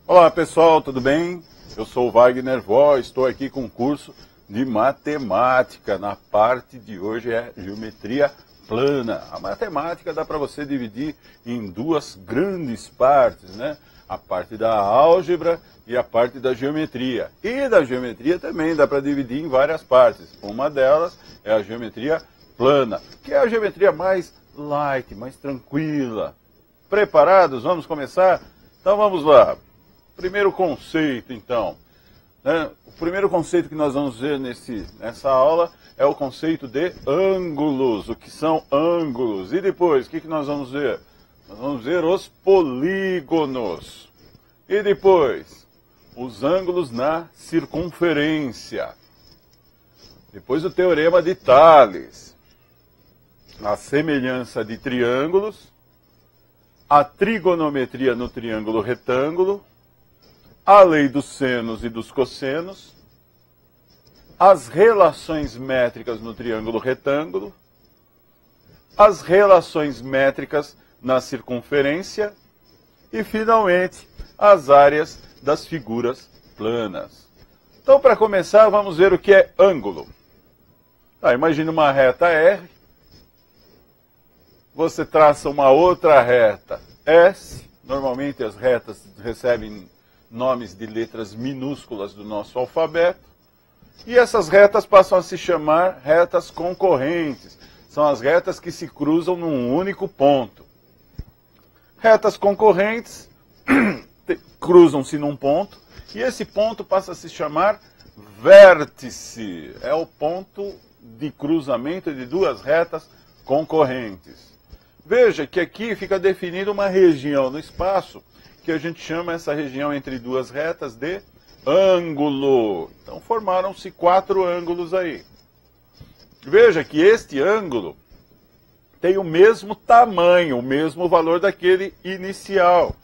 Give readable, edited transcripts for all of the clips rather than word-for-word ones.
Olá pessoal, tudo bem? Eu sou o Wagner Vó, estou aqui com um curso de matemática. Na parte de hoje é geometria plana. A matemática dá para você dividir em duas grandes partes, né? A parte da álgebra e a parte da geometria. E da geometria também dá para dividir em várias partes. Uma delas é a geometria plana, que é a geometria mais light, mais tranquila. Preparados? Vamos começar? Então vamos lá. Primeiro conceito, então. O primeiro conceito que nós vamos ver nessa aula é o conceito de ângulos. O que são ângulos? E depois, o que nós vamos ver? Nós vamos ver os polígonos. E depois, os ângulos na circunferência. Depois o teorema de Tales. A semelhança de triângulos. A trigonometria no triângulo retângulo. A lei dos senos e dos cossenos, as relações métricas no triângulo retângulo, as relações métricas na circunferência e, finalmente, as áreas das figuras planas. Então, para começar, vamos ver o que é ângulo. Imagine uma reta R, você traça uma outra reta S, normalmente as retas recebem nomes de letras minúsculas do nosso alfabeto, e essas retas passam a se chamar retas concorrentes. São as retas que se cruzam num único ponto. Retas concorrentes cruzam-se num ponto, e esse ponto passa a se chamar vértice. É o ponto de cruzamento de duas retas concorrentes. Veja que aqui fica definida uma região no espaço que a gente chama essa região entre duas retas de ângulo. Então formaram-se 4 ângulos aí. Veja que este ângulo tem o mesmo tamanho, o mesmo valor daquele inicial.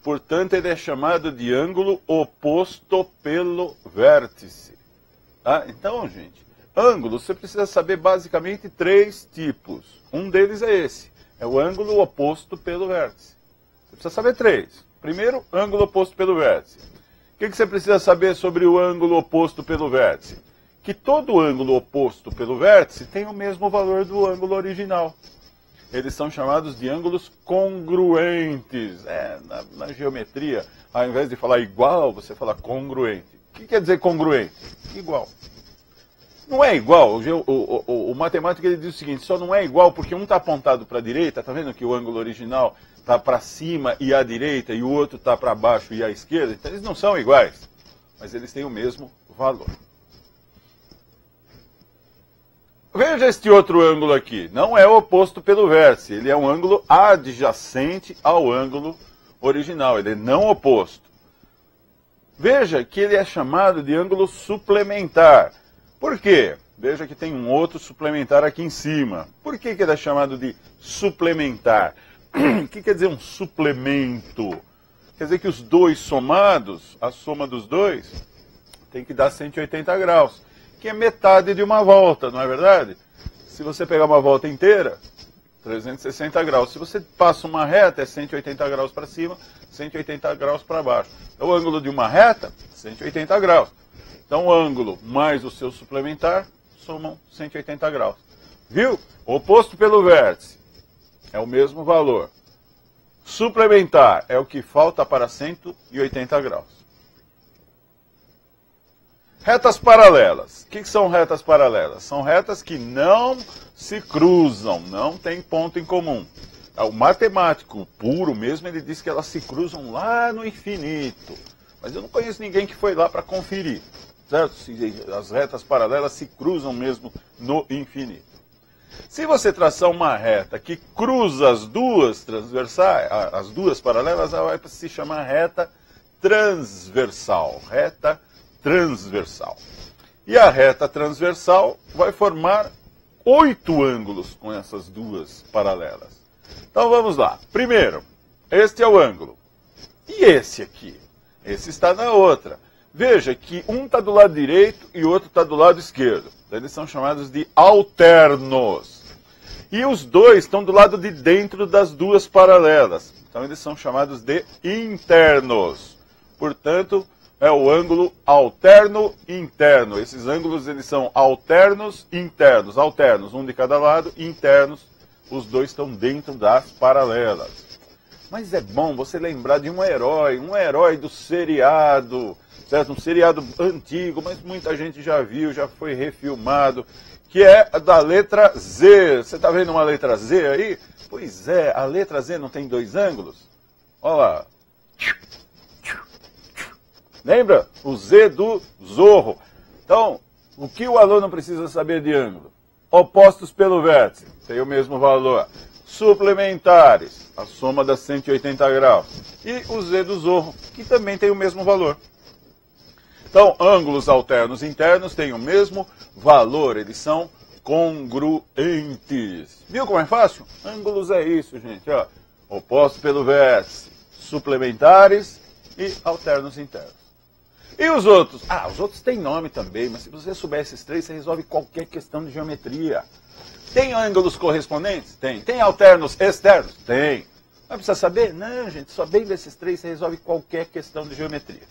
Portanto, ele é chamado de ângulo oposto pelo vértice. Então, gente, ângulo você precisa saber basicamente 3 tipos. Um deles é esse, é o ângulo oposto pelo vértice. Você precisa saber 3. Primeiro, ângulo oposto pelo vértice. O que você precisa saber sobre o ângulo oposto pelo vértice? Que todo ângulo oposto pelo vértice tem o mesmo valor do ângulo original. Eles são chamados de ângulos congruentes. Na geometria, ao invés de falar igual, você fala congruente. O que quer dizer congruente? Igual. Não é igual. O matemático ele diz o seguinte, só não é igual porque um está apontado para a direita, está vendo que o ângulo original está para cima e à direita e o outro está para baixo e à esquerda? Então eles não são iguais, mas eles têm o mesmo valor. Veja este outro ângulo aqui, não é oposto pelo vértice, ele é um ângulo adjacente ao ângulo original, ele é não oposto. Veja que ele é chamado de ângulo suplementar. Por quê? Veja que tem um outro suplementar aqui em cima. Por que ele é chamado de suplementar? O que quer dizer um suplemento? Quer dizer que os dois somados, a soma dos dois, tem que dar 180 graus, que é metade de uma volta, não é verdade? Se você pegar uma volta inteira, 360 graus. Se você passa uma reta, é 180 graus para cima, 180 graus para baixo. Então, o ângulo de uma reta, 180 graus. Então, o ângulo mais o seu suplementar somam 180 graus. Viu? Oposto pelo vértice é o mesmo valor. Suplementar é o que falta para 180 graus. Retas paralelas. O que são retas paralelas? São retas que não se cruzam, não tem ponto em comum. O matemático puro mesmo, ele diz que elas se cruzam lá no infinito. Mas eu não conheço ninguém que foi lá para conferir. Certo? As retas paralelas se cruzam mesmo no infinito. Se você traçar uma reta que cruza as duas transversais, as duas paralelas, ela vai se chamar reta transversal. Reta transversal. E a reta transversal vai formar 8 ângulos com essas duas paralelas. Então vamos lá. Primeiro, este é o ângulo. E esse aqui? Esse está na outra. Veja que um está do lado direito e o outro está do lado esquerdo. Então, eles são chamados de alternos. E os dois estão do lado de dentro das duas paralelas. Então eles são chamados de internos. Portanto, é o ângulo alterno interno. Esses ângulos eles são alternos internos. Alternos, um de cada lado, internos, os dois estão dentro das paralelas. Mas é bom você lembrar de um herói do seriado, certo? Um seriado antigo, mas muita gente já viu, já foi refilmado, que é da letra Z. Você está vendo uma letra Z aí? Pois é, a letra Z não tem dois ângulos? Olha lá. Lembra? O Z do Zorro. Então, o que o aluno precisa saber de ângulo? Opostos pelo vértice, tem o mesmo valor. Suplementares, a soma das 180 graus. E o Z do Zorro, que também tem o mesmo valor. Então, ângulos alternos internos têm o mesmo valor, eles são congruentes. Viu como é fácil? Ângulos é isso, gente. Ó. Opostos pelo vértice, suplementares e alternos internos. E os outros? Ah, os outros têm nome também, mas se você souber esses três, você resolve qualquer questão de geometria. Tem ângulos correspondentes? Tem. Tem alternos externos? Tem. Mas precisa saber? Não, gente, só bem desses três você resolve qualquer questão de geometria.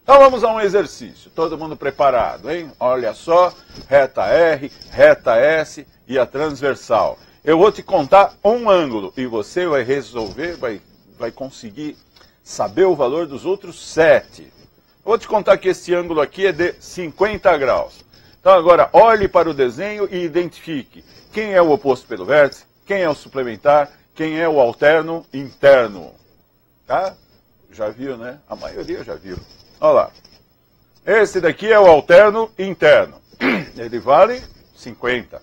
Então vamos a um exercício. Todo mundo preparado, hein? Olha só, reta R, reta S e a transversal. Eu vou te contar um ângulo e você vai resolver, vai conseguir saber o valor dos outros 7. Eu vou te contar que esse ângulo aqui é de 50 graus. Então agora olhe para o desenho e identifique quem é o oposto pelo vértice, quem é o suplementar, quem é o alterno interno. Tá? Já viu, né? A maioria já viu. Olha lá. Esse daqui é o alterno interno. Ele vale 50.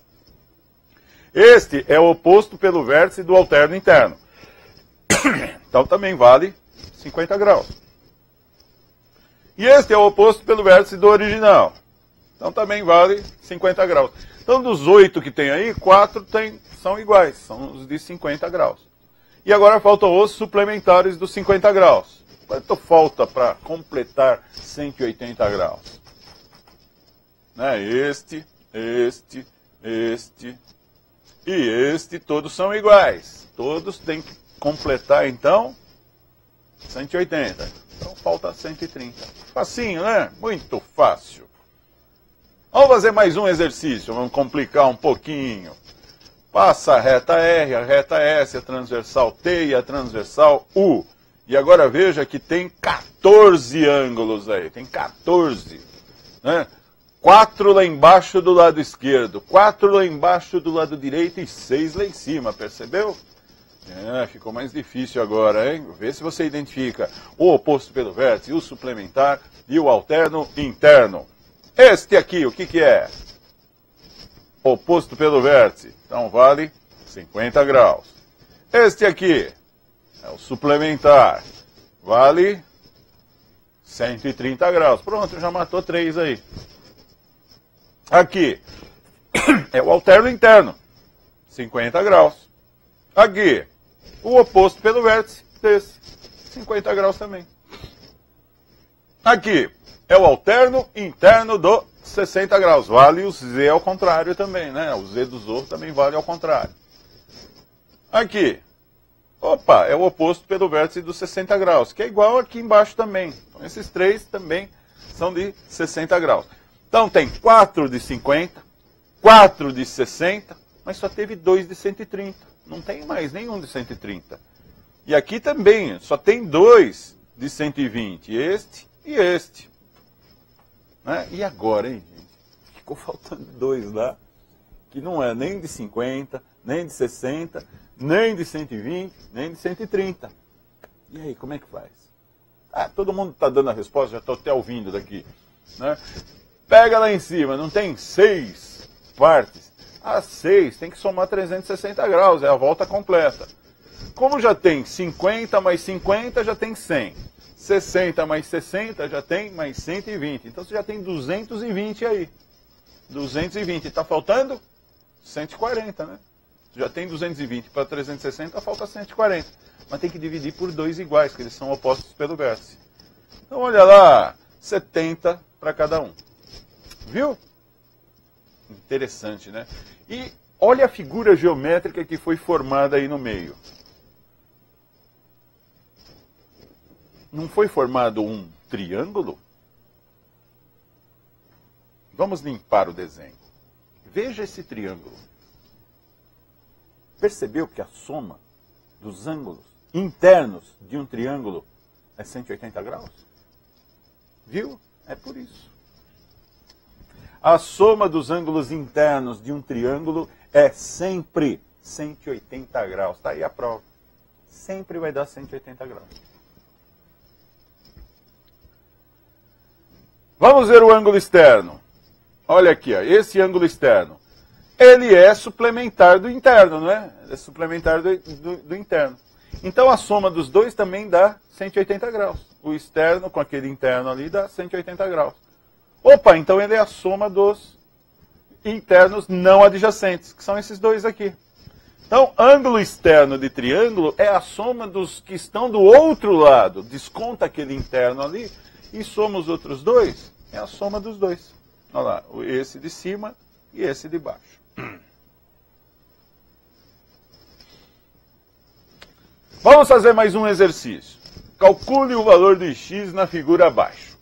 Este é o oposto pelo vértice do alterno interno. Então também vale 50 graus. E este é o oposto pelo vértice do original. Então também vale 50 graus. Então dos 8 que tem aí, 4 são iguais, são os de 50 graus. E agora faltam os suplementares dos 50 graus. Quanto falta para completar 180 graus? Né? Este e este, todos são iguais. Todos têm que completar, então, 180. Então falta 130. Facinho, né? Muito fácil. Vamos fazer mais um exercício, vamos complicar um pouquinho. Passa a reta R, a reta S, a transversal T e a transversal U. E agora veja que tem 14 ângulos aí, tem 14. Né? 4 lá embaixo do lado esquerdo, 4 lá embaixo do lado direito e 6 lá em cima, percebeu? Ficou mais difícil agora, hein? Vê se você identifica o oposto pelo vértice, o suplementar e o alterno interno. Este aqui, o que é? Oposto pelo vértice, então vale 50 graus. Este aqui é o suplementar, vale 130 graus. Pronto, já matou 3 aí. Aqui é o alterno interno, 50 graus. Aqui, o oposto pelo vértice desse, 50 graus também. Aqui é o alterno interno do 60 graus. Vale o Z ao contrário também, né? O Z do Zorro também vale ao contrário. Aqui, opa, é o oposto pelo vértice dos 60 graus, que é igual aqui embaixo também. Então, esses 3 também são de 60 graus. Então, tem 4 de 50, 4 de 60, mas só teve 2 de 130. Não tem mais nenhum de 130. E aqui também, só tem 2 de 120, este e este. Né? E agora, hein, gente? Ficou faltando 2 lá, que não é nem de 50, nem de 60, nem de 120, nem de 130. E aí, como é que faz? Ah, todo mundo está dando a resposta, já estou até ouvindo daqui. Né? Pega lá em cima, não tem 6 partes? As 6 tem que somar 360 graus, é a volta completa. Como já tem 50 mais 50, já tem 100. 60 mais 60 já tem mais 120. Então você já tem 220 aí. 220. Está faltando 140, né? Você já tem 220 para 360, falta 140. Mas tem que dividir por 2 iguais, que eles são opostos pelo vértice. Então olha lá, 70 para cada um. Viu? Interessante, né? E olha a figura geométrica que foi formada aí no meio. não foi formado um triângulo? Vamos limpar o desenho. Veja esse triângulo. Percebeu que a soma dos ângulos internos de um triângulo é 180 graus? Viu? É por isso. A soma dos ângulos internos de um triângulo é sempre 180 graus. Está aí a prova. Sempre vai dar 180 graus. Vamos ver o ângulo externo. Olha aqui, ó, esse ângulo externo. Ele é suplementar do interno, não é? É suplementar do interno. Então a soma dos dois também dá 180 graus. O externo com aquele interno ali dá 180 graus. Opa, então ele é a soma dos internos não adjacentes, que são esses dois aqui. Então, ângulo externo de triângulo é a soma dos que estão do outro lado. Desconta aquele interno ali e soma os outros dois. É a soma dos dois. Olha lá, esse de cima e esse de baixo. Vamos fazer mais um exercício. Calcule o valor de x na figura abaixo.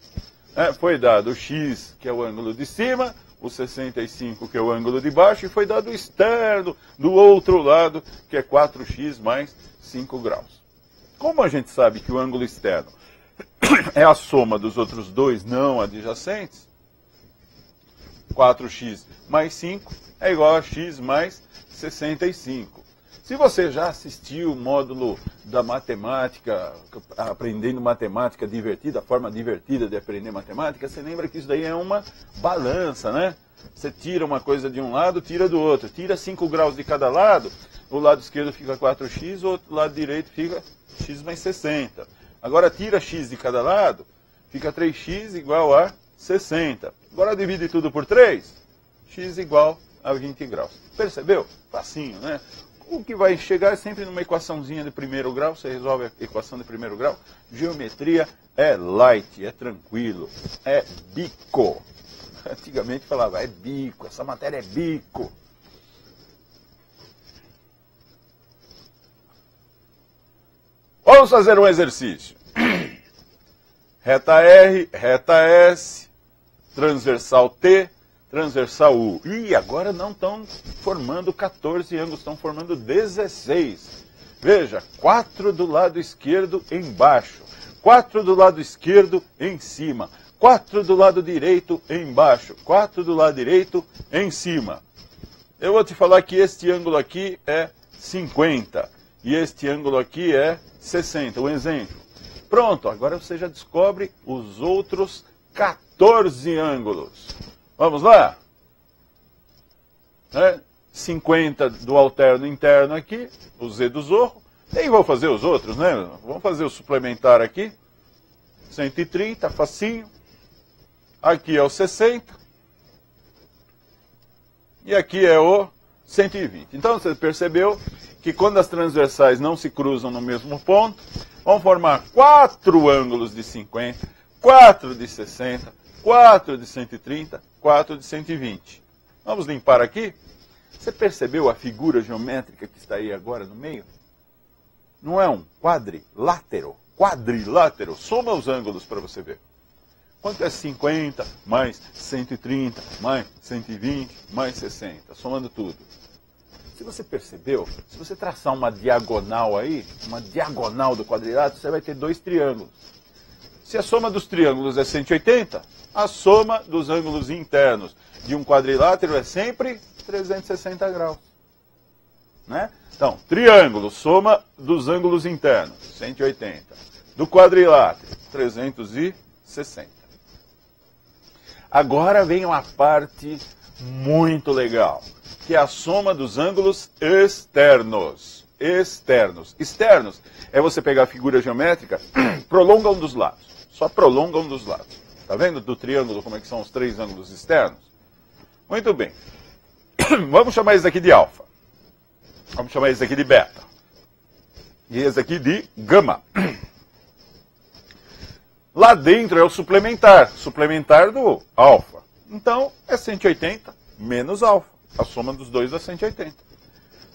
Foi dado o x, que é o ângulo de cima, o 65, que é o ângulo de baixo, e foi dado o externo do outro lado, que é 4x mais 5 graus. Como a gente sabe que o ângulo externo é a soma dos outros dois não adjacentes, 4x mais 5 é igual a x mais 65. Se você já assistiu o módulo da matemática, aprendendo matemática divertida, a forma divertida de aprender matemática, você lembra que isso daí é uma balança, né? Você tira uma coisa de um lado, tira do outro. Tira 5 graus de cada lado, o lado esquerdo fica 4x, o outro lado direito fica x mais 60. Agora tira x de cada lado, fica 3x igual a 60. Agora divide tudo por 3, x igual a 20 graus. Percebeu? Facinho, né? O que vai chegar é sempre numa equaçãozinha de primeiro grau, você resolve a equação de primeiro grau. Geometria é light, é tranquilo, é bico. Antigamente falava, é bico, essa matéria é bico. Vamos fazer um exercício. Reta R, reta S, transversal T, transversal U. E agora não estão formando 14 ângulos, estão formando 16. Veja, 4 do lado esquerdo embaixo, 4 do lado esquerdo em cima, 4 do lado direito embaixo, 4 do lado direito em cima. Eu vou te falar que este ângulo aqui é 50 e este ângulo aqui é 60, um exemplo. Pronto, agora você já descobre os outros 14 ângulos. Vamos lá? 50 do alterno interno aqui, o Z do Zorro. Nem vou fazer os outros, né? Vamos fazer o suplementar aqui. 130, facinho. Aqui é o 60. E aqui é o 120. Então você percebeu que quando as transversais não se cruzam no mesmo ponto, vão formar 4 ângulos de 50, 4 de 60, 4 de 130, 4 de 120. Vamos limpar aqui. Você percebeu a figura geométrica que está aí agora no meio? Não é um quadrilátero? Quadrilátero. Soma os ângulos para você ver. Quanto é 50 mais 130 mais 120 mais 60? Somando tudo. Se você percebeu, se você traçar uma diagonal aí, uma diagonal do quadrilátero, você vai ter 2 triângulos. Se a soma dos triângulos é 180, a soma dos ângulos internos de um quadrilátero é sempre 360 graus. Né? Então, triângulo, soma dos ângulos internos, 180. Do quadrilátero, 360. Agora vem uma parte muito legal, que é a soma dos ângulos externos. Externos é você pegar a figura geométrica, prolonga um dos lados. Só prolonga um dos lados. Está vendo do triângulo como é que são os 3 ângulos externos? Muito bem. Vamos chamar esse aqui de alfa. Vamos chamar esse aqui de beta. E esse aqui de gama. Lá dentro é o suplementar. Suplementar do alfa. Então é 180 menos alfa. A soma dos dois dá 180.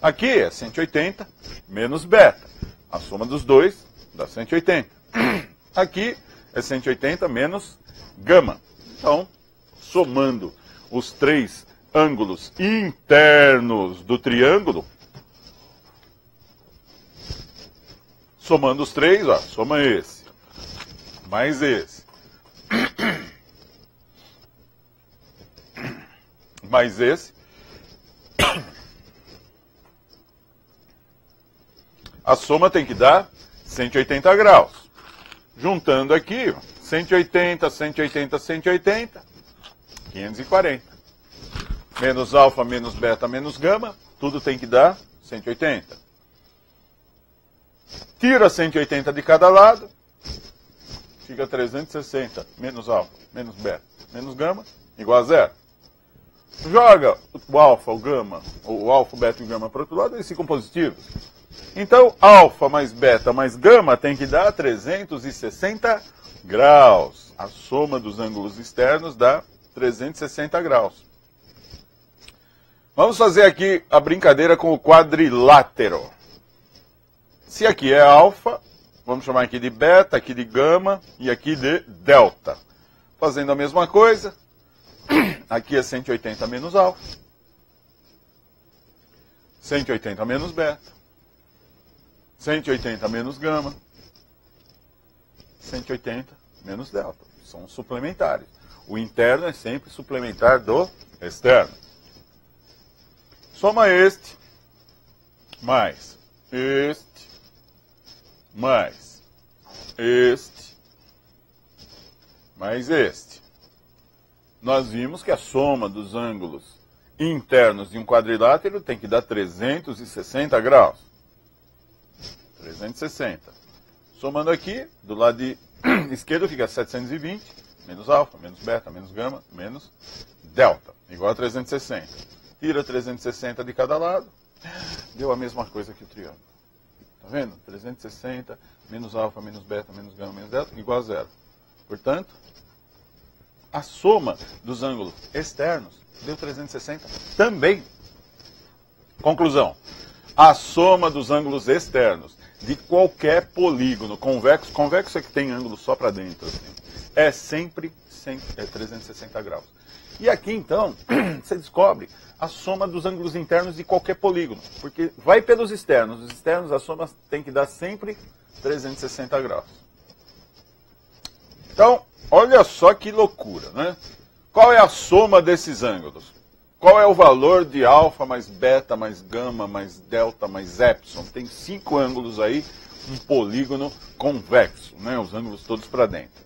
Aqui é 180 menos beta. A soma dos dois dá 180. Aqui é 180 menos gama. Então, somando os três ângulos internos do triângulo, somando os três, ó, soma esse, mais esse, mais esse, a soma tem que dar 180 graus. Juntando aqui, 180, 180, 180, 540. Menos alfa, menos beta, menos gama, tudo tem que dar 180. Tira 180 de cada lado, fica 360, menos alfa, menos beta, menos gama, igual a zero. Joga o alfa, o gama, o alfa, o beta e o gama para o outro lado, eles ficam positivos. Então, alfa mais beta mais gama tem que dar 360 graus. A soma dos ângulos externos dá 360 graus. Vamos fazer aqui a brincadeira com o quadrilátero. Se aqui é alfa, vamos chamar aqui de beta, aqui de gama e aqui de delta. Fazendo a mesma coisa, aqui é 180 menos alfa, 180 menos beta, 180 menos gama, 180 menos delta. São suplementares. O interno é sempre suplementar do externo. Soma este, mais este, mais este, mais este. Nós vimos que a soma dos ângulos internos de um quadrilátero tem que dar 360 graus. 360. Somando aqui, do lado esquerdo fica 720, menos alfa, menos beta, menos gama, menos delta, igual a 360. Tira 360 de cada lado, deu a mesma coisa que o triângulo. Tá vendo? 360, menos alfa, menos beta, menos gama, menos delta, igual a zero. Portanto, a soma dos ângulos externos deu 360 também. Conclusão. A soma dos ângulos externos de qualquer polígono convexo, convexo é que tem ângulo só para dentro, assim, é sempre 360 graus. E aqui, então, você descobre a soma dos ângulos internos de qualquer polígono, porque vai pelos externos. Os externos, a soma tem que dar sempre 360 graus. Então, olha só que loucura, né? Qual é a soma desses ângulos? Qual é o valor de alfa mais beta mais gama mais delta mais epsilon? Tem 5 ângulos aí, um polígono convexo, né? Os ângulos todos para dentro.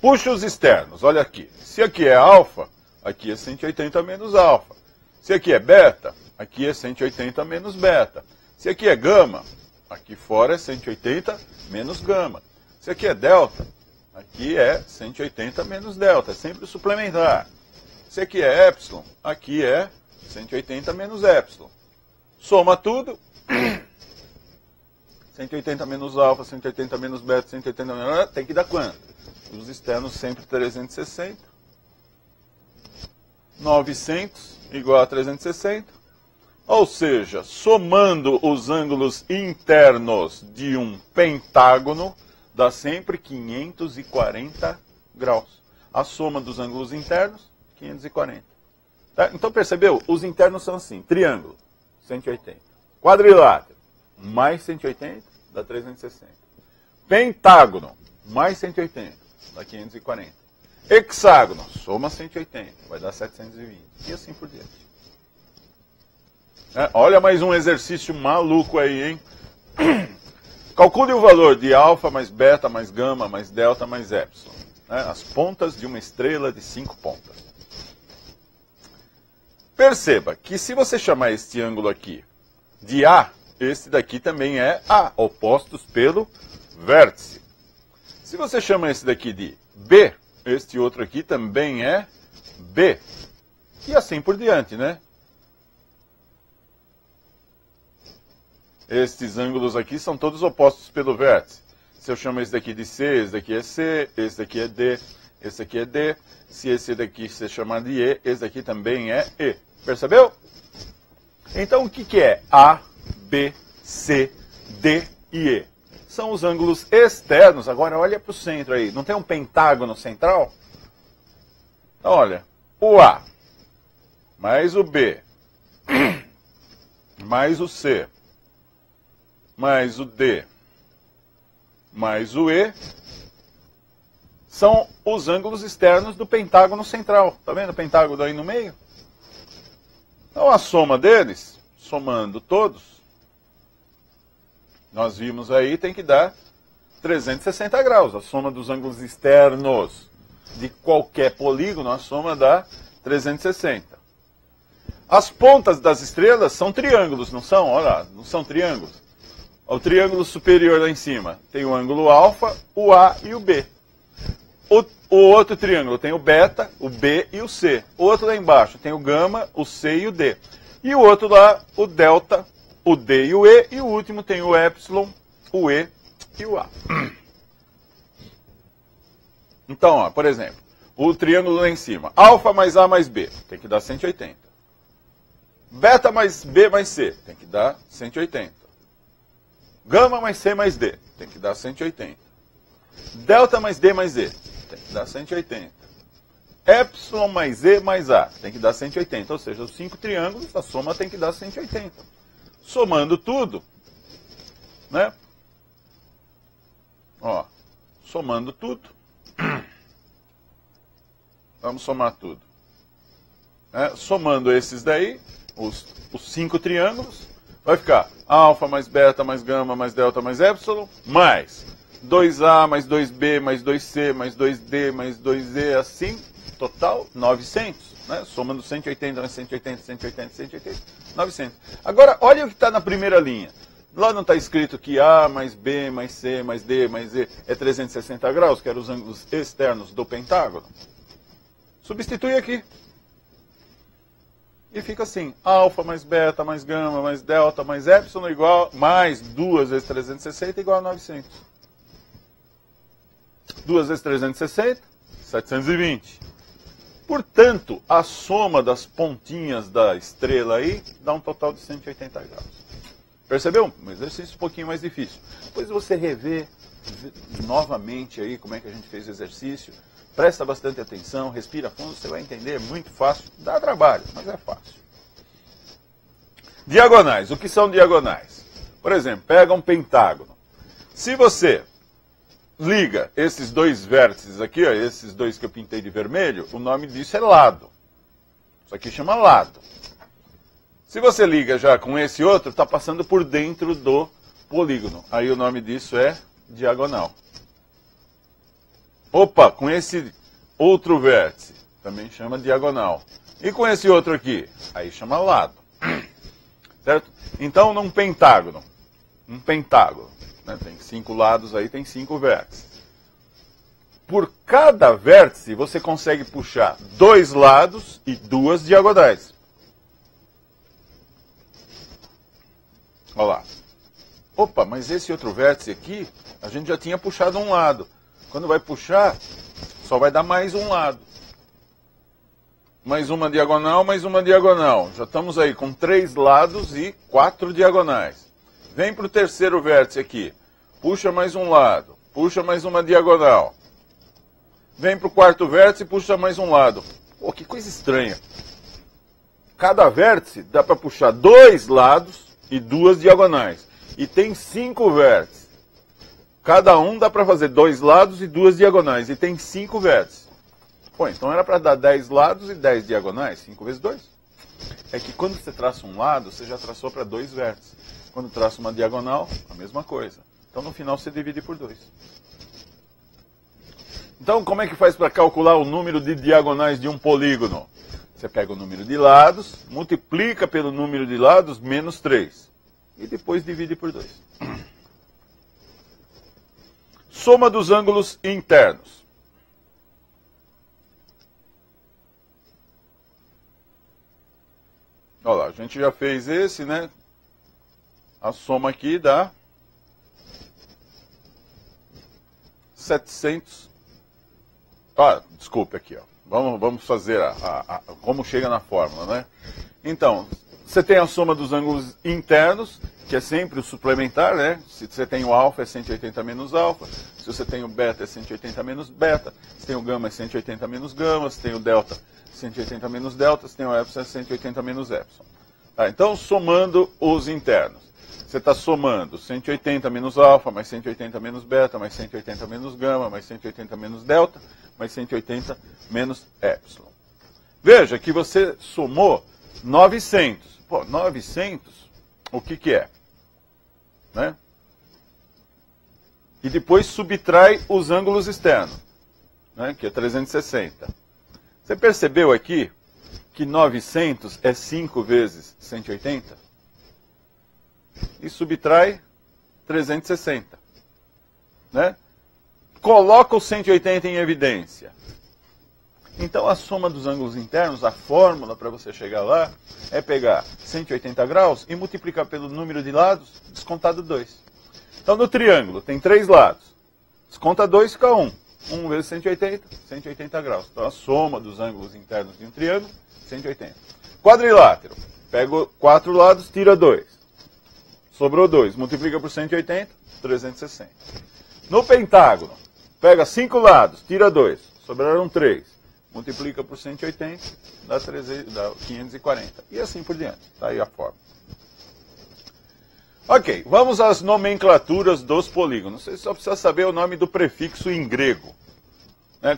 Puxa os externos, olha aqui. Se aqui é alfa, aqui é 180 menos alfa. Se aqui é beta, aqui é 180 menos beta. Se aqui é gama, aqui fora é 180 menos gama. Se aqui é delta, aqui é 180 menos delta. É sempre suplementar. Se aqui é epsilon, aqui é 180 menos epsilon. Soma tudo. 180 menos alfa, 180 menos beta, 180 menos... Tem que dar quanto? Os externos sempre 360. 900 igual a 360. Ou seja, somando os ângulos internos de um pentágono, dá sempre 540 graus. A soma dos ângulos internos, 540. Tá? Então percebeu? Os internos são assim. Triângulo, 180. Quadrilátero, mais 180, dá 360. Pentágono, mais 180, dá 540. Hexágono, soma 180, vai dar 720. E assim por diante. Olha mais um exercício maluco aí, hein? Calcule o valor de alfa mais beta mais gama mais delta mais epsilon. As pontas de uma estrela de 5 pontas. Perceba que se você chamar este ângulo aqui de A, este daqui também é A, opostos pelo vértice. Se você chama esse daqui de B, este outro aqui também é B. E assim por diante, né? Estes ângulos aqui são todos opostos pelo vértice. Se eu chamo esse daqui de C, esse daqui é C, esse daqui é D, esse aqui é D. Se esse daqui você chamar de E, esse daqui também é E. Percebeu? Então o que é A, B, C, D e E? são os ângulos externos. Agora olha para o centro aí, não tem um pentágono central? Então olha, o A mais o B mais o C mais o D mais o E são os ângulos externos do pentágono central. Tá vendo o pentágono aí no meio? Então a soma deles, somando todos, nós vimos aí, tem que dar 360 graus. A soma dos ângulos externos de qualquer polígono, a soma dá 360. As pontas das estrelas são triângulos, não são? Olha lá, não são triângulos? O triângulo superior lá em cima tem o ângulo alfa, o A e o B. O outro triângulo tem o beta, o B e o C. O outro lá embaixo tem o gama, o C e o D. E o outro lá, o delta, o D e o E. E o último tem o epsilon, o E e o A. Então, ó, por exemplo, o triângulo lá em cima. Alfa mais A mais B, tem que dar 180. Beta mais B mais C, tem que dar 180. Gama mais C mais D, tem que dar 180. Delta mais D mais E, tem que dar 180. Epsilon mais E mais A, tem que dar 180. Ou seja, os 5 triângulos, a soma tem que dar 180. Somando tudo, né? Ó, somando tudo. Vamos somar tudo. Somando esses daí, os 5 triângulos, vai ficar alfa mais beta mais gama mais delta mais epsilon, mais 2A mais 2B mais 2C mais 2D mais 2E, assim, total 900, né? Somando 180 mais 180, 180, 180, 900. Agora, olha o que está na primeira linha. Lá não está escrito que A mais B mais C mais D mais E é 360 graus, que eram os ângulos externos do pentágono. Substitui aqui. E fica assim, alfa mais beta mais gama mais delta mais epsilon igual, mais 2 vezes 360 igual a 900. 2 vezes 360, 720. Portanto, a soma das pontinhas da estrela aí dá um total de 180 graus. Percebeu? Um exercício um pouquinho mais difícil. Depois você revê novamente aí como é que a gente fez o exercício. Presta bastante atenção, respira fundo, você vai entender, é muito fácil. Dá trabalho, mas é fácil. Diagonais. O que são diagonais? Por exemplo, pega um pentágono. Se você liga esses dois vértices aqui, ó, esses dois que eu pintei de vermelho, o nome disso é lado. Isso aqui chama lado. Se você liga já com esse outro, está passando por dentro do polígono. Aí o nome disso é diagonal. Opa, com esse outro vértice, também chama diagonal. E com esse outro aqui, aí chama lado. Certo? Então, num pentágono, né, tem 5 lados aí, tem 5 vértices. Por cada vértice, você consegue puxar 2 lados e 2 diagonais. Olha lá. Opa, mas esse outro vértice aqui, a gente já tinha puxado um lado. Quando vai puxar, só vai dar mais um lado. Mais uma diagonal, mais uma diagonal. Já estamos aí com 3 lados e 4 diagonais. Vem para o terceiro vértice aqui. Puxa mais um lado. Puxa mais uma diagonal. Vem para o quarto vértice e puxa mais um lado. Pô, que coisa estranha. Cada vértice dá para puxar 2 lados e 2 diagonais. E tem 5 vértices. Cada um dá para fazer 2 lados e 2 diagonais. E tem 5 vértices. Pô, então era para dar 10 lados e 10 diagonais. 5 vezes 2. É que quando você traça um lado, você já traçou para 2 vértices. Quando traça uma diagonal, a mesma coisa. Então no final você divide por 2. Então como é que faz para calcular o número de diagonais de um polígono? Você pega o número de lados, multiplica pelo número de lados, menos 3. E depois divide por 2. Soma dos ângulos internos. Olha lá, a gente já fez esse, né? A soma aqui dá 700. Ah, desculpe aqui, ó. Vamos fazer como chega na fórmula, né? Então, você tem a soma dos ângulos internos, que é sempre o suplementar, né? Se você tem o alfa, é 180 menos alfa. Se você tem o beta, é 180 menos beta. Se tem o gama, é 180 menos gama. Se tem o delta, 180 menos delta. Se tem o epsilon, é 180 menos epsilon. Tá, então, somando os internos. Você está somando 180 menos alfa, mais 180 menos beta, mais 180 menos gama, mais 180 menos delta, mais 180 menos epsilon. Veja que você somou 900. Pô, 900, o que é? Né? E depois subtrai os ângulos externos, né? Que é 360. Você percebeu aqui que 900 é 5 vezes 180? E subtrai 360. Né? Coloca o 180 em evidência. Então, a soma dos ângulos internos, a fórmula para você chegar lá, é pegar 180 graus e multiplicar pelo número de lados, descontado 2. Então, no triângulo, tem 3 lados. Desconta 2, fica 1. 1 vezes 180, 180 graus. Então, a soma dos ângulos internos de um triângulo, 180. Quadrilátero, pega 4 lados, tira 2. Sobrou 2, multiplica por 180, 360. No pentágono, pega 5 lados, tira 2, sobraram 3. Multiplica por 180, dá 540. E assim por diante. Está aí a fórmula. Ok, vamos às nomenclaturas dos polígonos. Você só precisa saber o nome do prefixo em grego.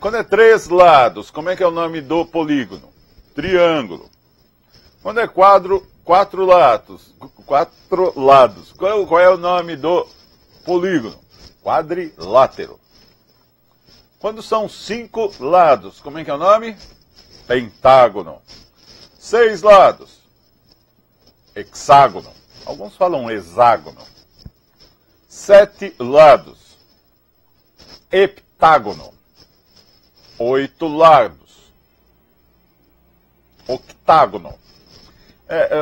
Quando é 3 lados, como é que é o nome do polígono? Triângulo. Quando é 4 lados, qual é o nome do polígono? Quadrilátero. Quando são 5 lados, como é que é o nome? Pentágono. 6 lados, hexágono. Alguns falam hexágono. 7 lados, heptágono. 8 lados, octágono.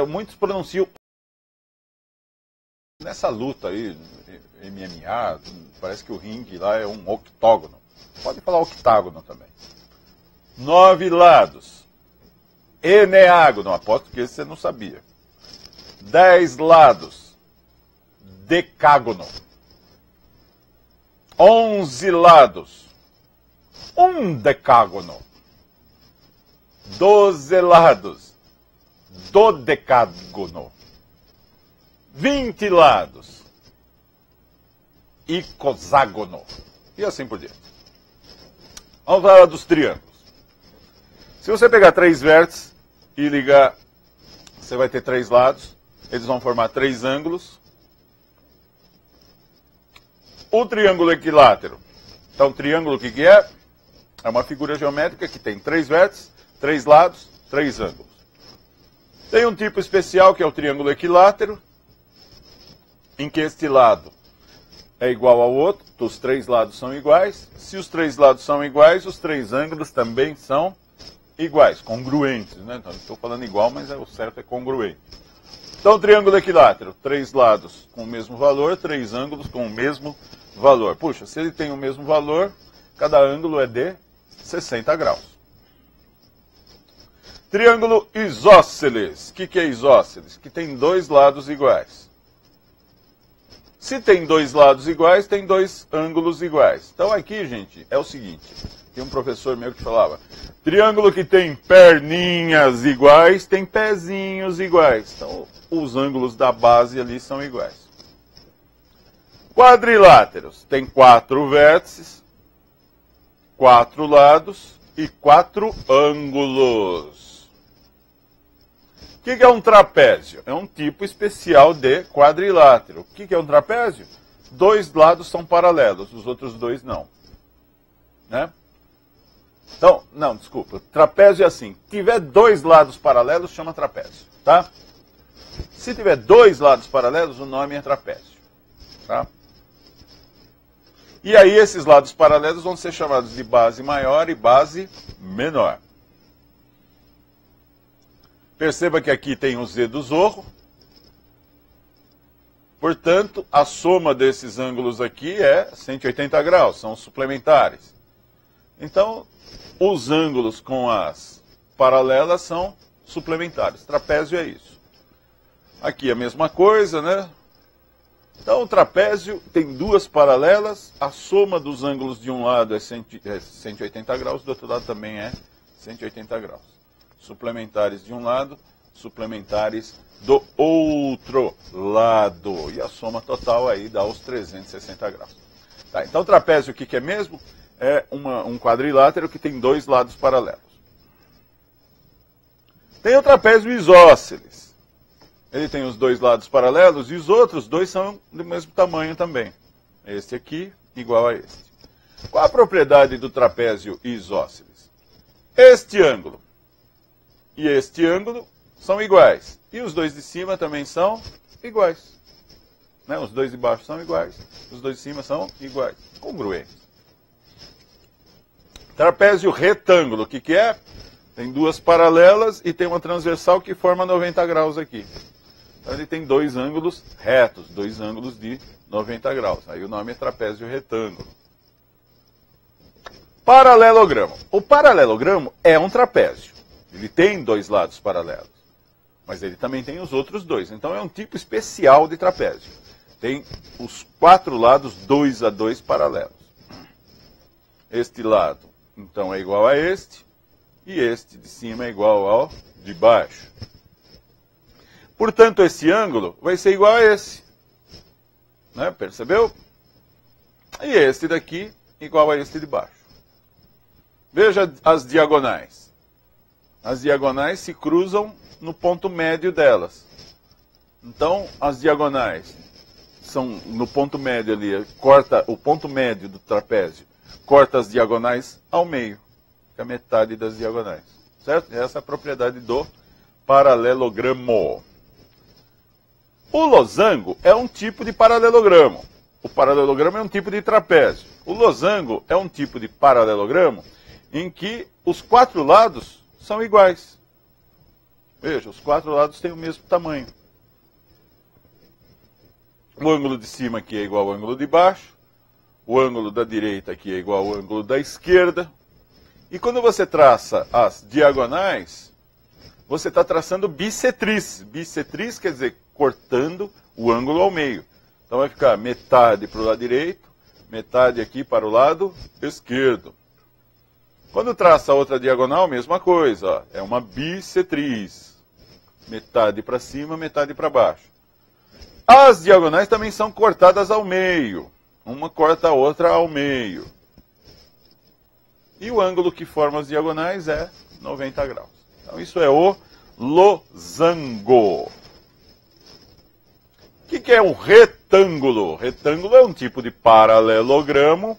Muitos pronunciam nessa luta aí, MMA, parece que o ringue lá é um octógono. Pode falar octágono também. 9 lados. Eneágono. Aposto que esse você não sabia. 10 lados. Decágono. 11 lados. Undecágono. 12 lados. Dodecágono. 20 lados. Icoságono. E assim por diante. Vamos falar dos triângulos. Se você pegar 3 vértices e ligar, você vai ter 3 lados. Eles vão formar 3 ângulos. O triângulo equilátero. Então, triângulo o que é? É uma figura geométrica que tem 3 vértices, 3 lados, 3 ângulos. Tem um tipo especial que é o triângulo equilátero, em que este lado é igual ao outro, os 3 lados são iguais. Se os 3 lados são iguais, os 3 ângulos também são iguais, congruentes. Né? Então, estou falando igual, mas o certo é congruente. Então, triângulo equilátero, 3 lados com o mesmo valor, 3 ângulos com o mesmo valor. Puxa, se ele tem o mesmo valor, cada ângulo é de 60 graus. Triângulo isósceles. O que é isósceles? Que tem 2 lados iguais. Se tem 2 lados iguais, tem 2 ângulos iguais. Então aqui, gente, é o seguinte. Tem um professor meu que falava, triângulo que tem perninhas iguais, tem pezinhos iguais. Então os ângulos da base ali são iguais. Quadriláteros. Tem 4 vértices, 4 lados e 4 ângulos. O que é um trapézio? É um tipo especial de quadrilátero. O que é um trapézio? 2 lados são paralelos, os outros 2 não. Né? Então, não, desculpa. Trapézio é assim. Se tiver 2 lados paralelos, chama trapézio. Tá? Se tiver 2 lados paralelos, o nome é trapézio. Tá? E aí esses lados paralelos vão ser chamados de base maior e base menor. Perceba que aqui tem o Z do Zorro. Portanto, a soma desses ângulos aqui é 180 graus, são suplementares. Então, os ângulos com as paralelas são suplementares. Trapézio é isso. Aqui a mesma coisa, né? Então o trapézio tem duas paralelas, a soma dos ângulos de um lado é 180 graus, do outro lado também é 180 graus. Suplementares de um lado, suplementares do outro lado. E a soma total aí dá os 360 graus. Tá, então o trapézio, o que é mesmo? É um quadrilátero que tem dois lados paralelos. Tem o trapézio isósceles. Ele tem os dois lados paralelos e os outros dois são do mesmo tamanho também. Este aqui igual a este. Qual a propriedade do trapézio isósceles? Este ângulo e este ângulo são iguais. E os dois de cima também são iguais. Né? Os dois de baixo são iguais. Os dois de cima são iguais. Congruentes. Trapézio retângulo, o que é? Tem duas paralelas e tem uma transversal que forma 90 graus aqui. Então ele tem dois ângulos retos, dois ângulos de 90 graus. Aí o nome é trapézio retângulo. Paralelogramo. O paralelogramo é um trapézio. Ele tem dois lados paralelos. Mas ele também tem os outros dois. Então é um tipo especial de trapézio. Tem os quatro lados 2 a 2 paralelos. Este lado, então, é igual a este. E este de cima é igual ao de baixo. Portanto, esse ângulo vai ser igual a esse. Né? Percebeu? E este daqui igual a este de baixo. Veja as diagonais. As diagonais se cruzam no ponto médio delas. Então, as diagonais são no ponto médio ali, corta o ponto médio do trapézio, corta as diagonais ao meio, que é a metade das diagonais. Certo? Essa é a propriedade do paralelogramo. O losango é um tipo de paralelogramo. O paralelogramo é um tipo de trapézio. O losango é um tipo de paralelogramo em que os quatro lados são iguais. Veja, os quatro lados têm o mesmo tamanho. O ângulo de cima aqui é igual ao ângulo de baixo. O ângulo da direita aqui é igual ao ângulo da esquerda. E quando você traça as diagonais, você está traçando bissetriz. Bissetriz quer dizer cortando o ângulo ao meio. Então vai ficar metade para o lado direito, metade aqui para o lado esquerdo. Quando traça a outra diagonal, mesma coisa. Ó, é uma bissetriz. Metade para cima, metade para baixo. As diagonais também são cortadas ao meio. Uma corta a outra ao meio. E o ângulo que forma as diagonais é 90 graus. Então isso é o losango. O que é um retângulo? Retângulo é um tipo de paralelogramo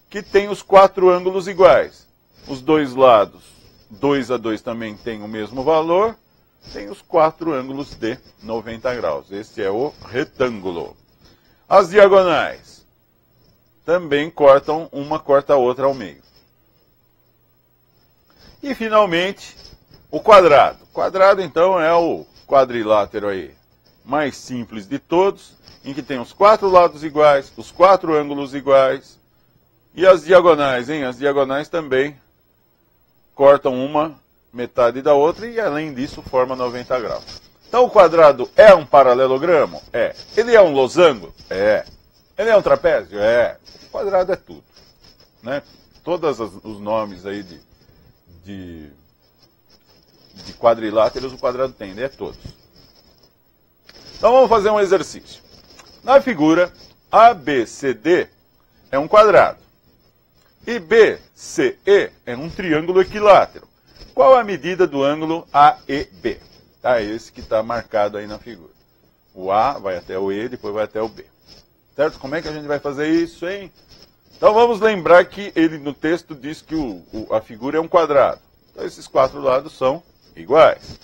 que tem os quatro ângulos iguais. Os dois lados, 2 a 2 também tem o mesmo valor. Tem os quatro ângulos de 90 graus. Este é o retângulo. As diagonais também cortam, uma corta a outra ao meio. E finalmente, o quadrado. O quadrado, então, é o quadrilátero aí mais simples de todos, em que tem os quatro lados iguais, os quatro ângulos iguais, e as diagonais, hein? As diagonais também cortam uma metade da outra e, além disso, forma 90 graus. Então, o quadrado é um paralelogramo? É. Ele é um losango? É. Ele é um trapézio? É. O quadrado é tudo. Né? Todos os nomes aí de quadriláteros o quadrado tem, ele é todos. Então, vamos fazer um exercício. Na figura, ABCD é um quadrado. E BCE é um triângulo equilátero. Qual a medida do ângulo AEB? Tá, esse que está marcado aí na figura. O A vai até o E, depois vai até o B. Certo? Como é que a gente vai fazer isso, hein? Então vamos lembrar que ele no texto diz que a figura é um quadrado. Então esses quatro lados são iguais.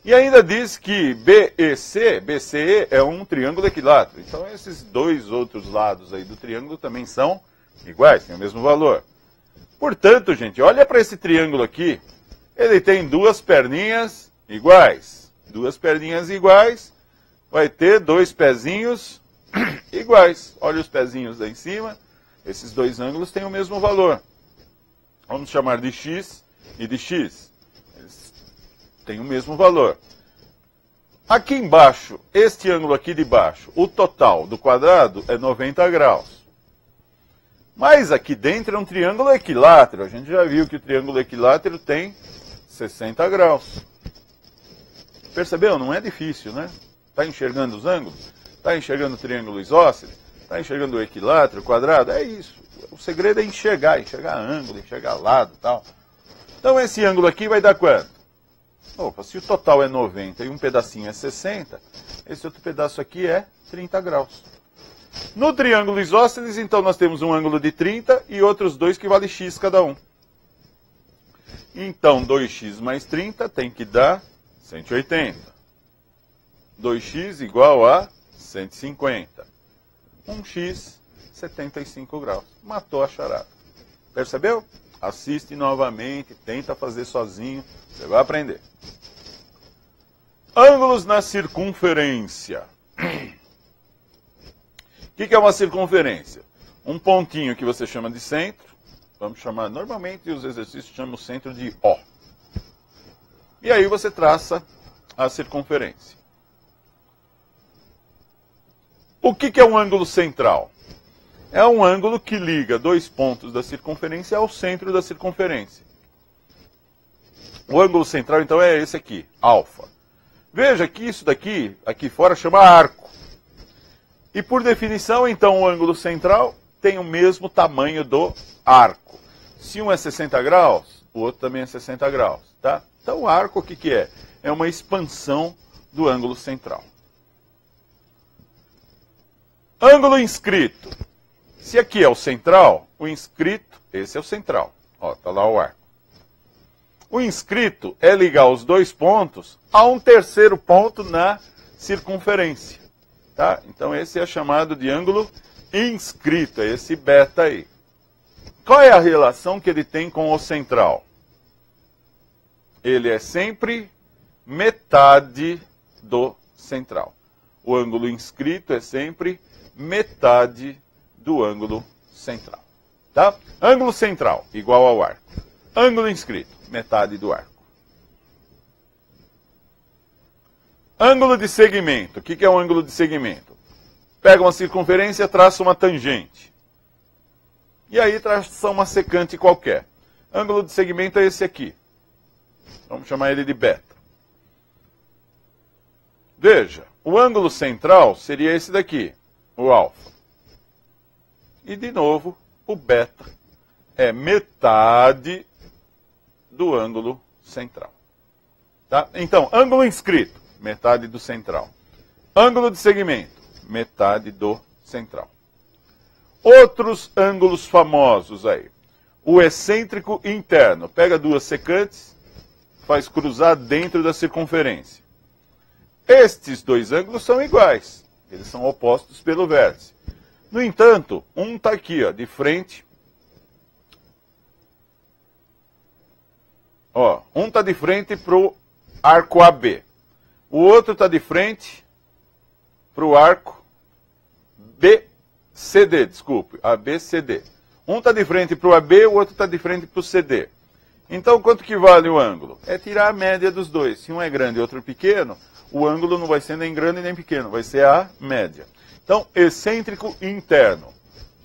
E ainda diz que BCE é um triângulo equilátero. Então esses dois outros lados aí do triângulo também são iguais, têm o mesmo valor. Portanto, gente, olha para esse triângulo aqui. Ele tem duas perninhas iguais. Duas perninhas iguais. Vai ter dois pezinhos iguais. Olha os pezinhos aí em cima. Esses dois ângulos têm o mesmo valor. Vamos chamar de x e de x. Eles têm o mesmo valor. Aqui embaixo, este ângulo aqui de baixo, o total do quadrado é 90 graus. Mas aqui dentro é um triângulo equilátero. A gente já viu que o triângulo equilátero tem 60 graus. Percebeu? Não é difícil, né? Está enxergando os ângulos? Está enxergando o triângulo isósceles? Está enxergando o equilátero, o quadrado? É isso. O segredo é enxergar ângulo, enxergar lado e tal. Então esse ângulo aqui vai dar quanto? Opa, se o total é 90 e um pedacinho é 60, esse outro pedaço aqui é 30 graus. No triângulo isósceles, então, nós temos um ângulo de 30 e outros dois que vale x cada um. Então, 2x mais 30 tem que dar 180. 2x igual a 150. 1x, 75 graus. Matou a charada. Percebeu? Assiste novamente, tenta fazer sozinho, você vai aprender. Ângulos na circunferência. O que é uma circunferência? Um pontinho que você chama de centro, vamos chamar, normalmente os exercícios chamam o centro de O. E aí você traça a circunferência. O que é um ângulo central? É um ângulo que liga dois pontos da circunferência ao centro da circunferência. O ângulo central, então, é esse aqui, alfa. Veja que isso daqui, aqui fora, chama arco. E por definição, então, o ângulo central tem o mesmo tamanho do arco. Se um é 60 graus, o outro também é 60 graus, tá? Então, o arco, o que é? É uma expansão do ângulo central. Ângulo inscrito. Se aqui é o central, o inscrito, esse é o central. Ó, tá lá o arco. O inscrito é ligar os dois pontos a um terceiro ponto na circunferência. Tá? Então esse é chamado de ângulo inscrito, é esse beta aí. Qual é a relação que ele tem com o central? Ele é sempre metade do central. O ângulo inscrito é sempre metade do ângulo central. Tá? Ângulo central, igual ao arco. Ângulo inscrito, metade do arco. Ângulo de segmento. O que é um ângulo de segmento? Pega uma circunferência, traça uma tangente. E aí traça uma secante qualquer. Ângulo de segmento é esse aqui. Vamos chamar ele de beta. Veja, o ângulo central seria esse daqui, o alfa. E, de novo, o beta é metade do ângulo central. Tá? Então, ângulo inscrito, metade do central. Ângulo de segmento, metade do central. Outros ângulos famosos aí. O excêntrico interno. Pega duas secantes, faz cruzar dentro da circunferência. Estes dois ângulos são iguais. Eles são opostos pelo vértice. No entanto, um está aqui, ó, de frente. Ó, um está de frente para o arco AB. O outro está de frente para o arco BCD, desculpe, ABCD. Um está de frente para o AB, o outro está de frente para o CD. Então, quanto que vale o ângulo? É tirar a média dos dois. Se um é grande e outro pequeno, o ângulo não vai ser nem grande nem pequeno, vai ser a média. Então, excêntrico interno.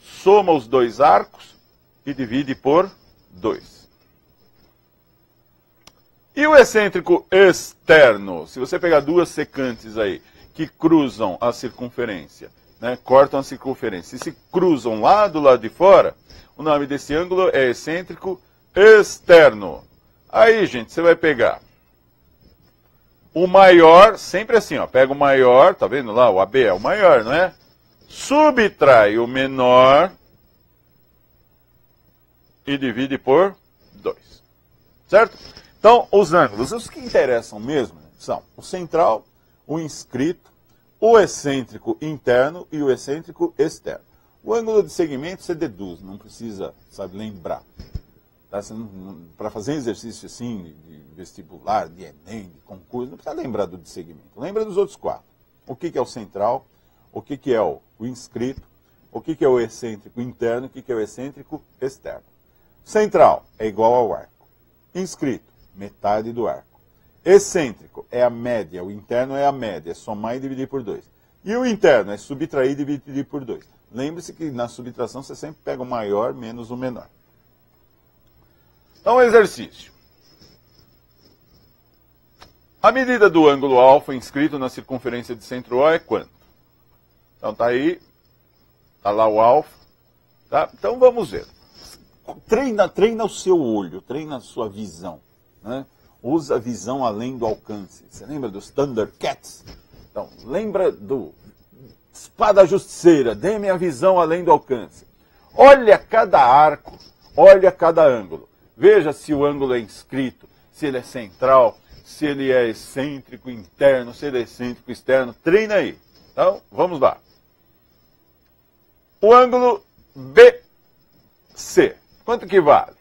Soma os dois arcos e divide por 2. E o excêntrico externo? Se você pegar duas secantes aí que cruzam a circunferência, né, cortam a circunferência, e se cruzam lá do lado de fora, o nome desse ângulo é excêntrico externo. Aí, gente, você vai pegar o maior, sempre assim, ó, pega o maior, tá vendo lá? O AB é o maior, não é? Subtrai o menor e divide por 2. Certo? Então, os ângulos, os que interessam mesmo, são o central, o inscrito, o excêntrico interno e o excêntrico externo. O ângulo de segmento você deduz, não precisa, sabe, lembrar. Tá? Para fazer exercício assim, de vestibular, de Enem, de concurso, não precisa lembrar do de segmento. Lembra dos outros 4. O que é o central, o que é o inscrito, o que é o excêntrico interno, o que é o excêntrico externo. Central é igual ao arco. Inscrito, metade do arco. Excêntrico é a média, o interno é a média, é somar e dividir por 2. E o interno é subtrair e dividir por 2. Lembre-se que na subtração você sempre pega o maior menos o menor. Então, exercício. A medida do ângulo alfa inscrito na circunferência de centro O é quanto? Então tá aí, tá lá o alfa. Tá? Então vamos ver. Treina o seu olho, treina a sua visão. Né? Usa a visão além do alcance. Você lembra dos Thundercats? Então, lembra do Espada Justiceira, dê-me a visão além do alcance. Olha cada arco, olha cada ângulo. Veja se o ângulo é inscrito, se ele é central, se ele é excêntrico interno, se ele é excêntrico externo. Treina aí. Então, vamos lá. O ângulo BC, quanto que vale?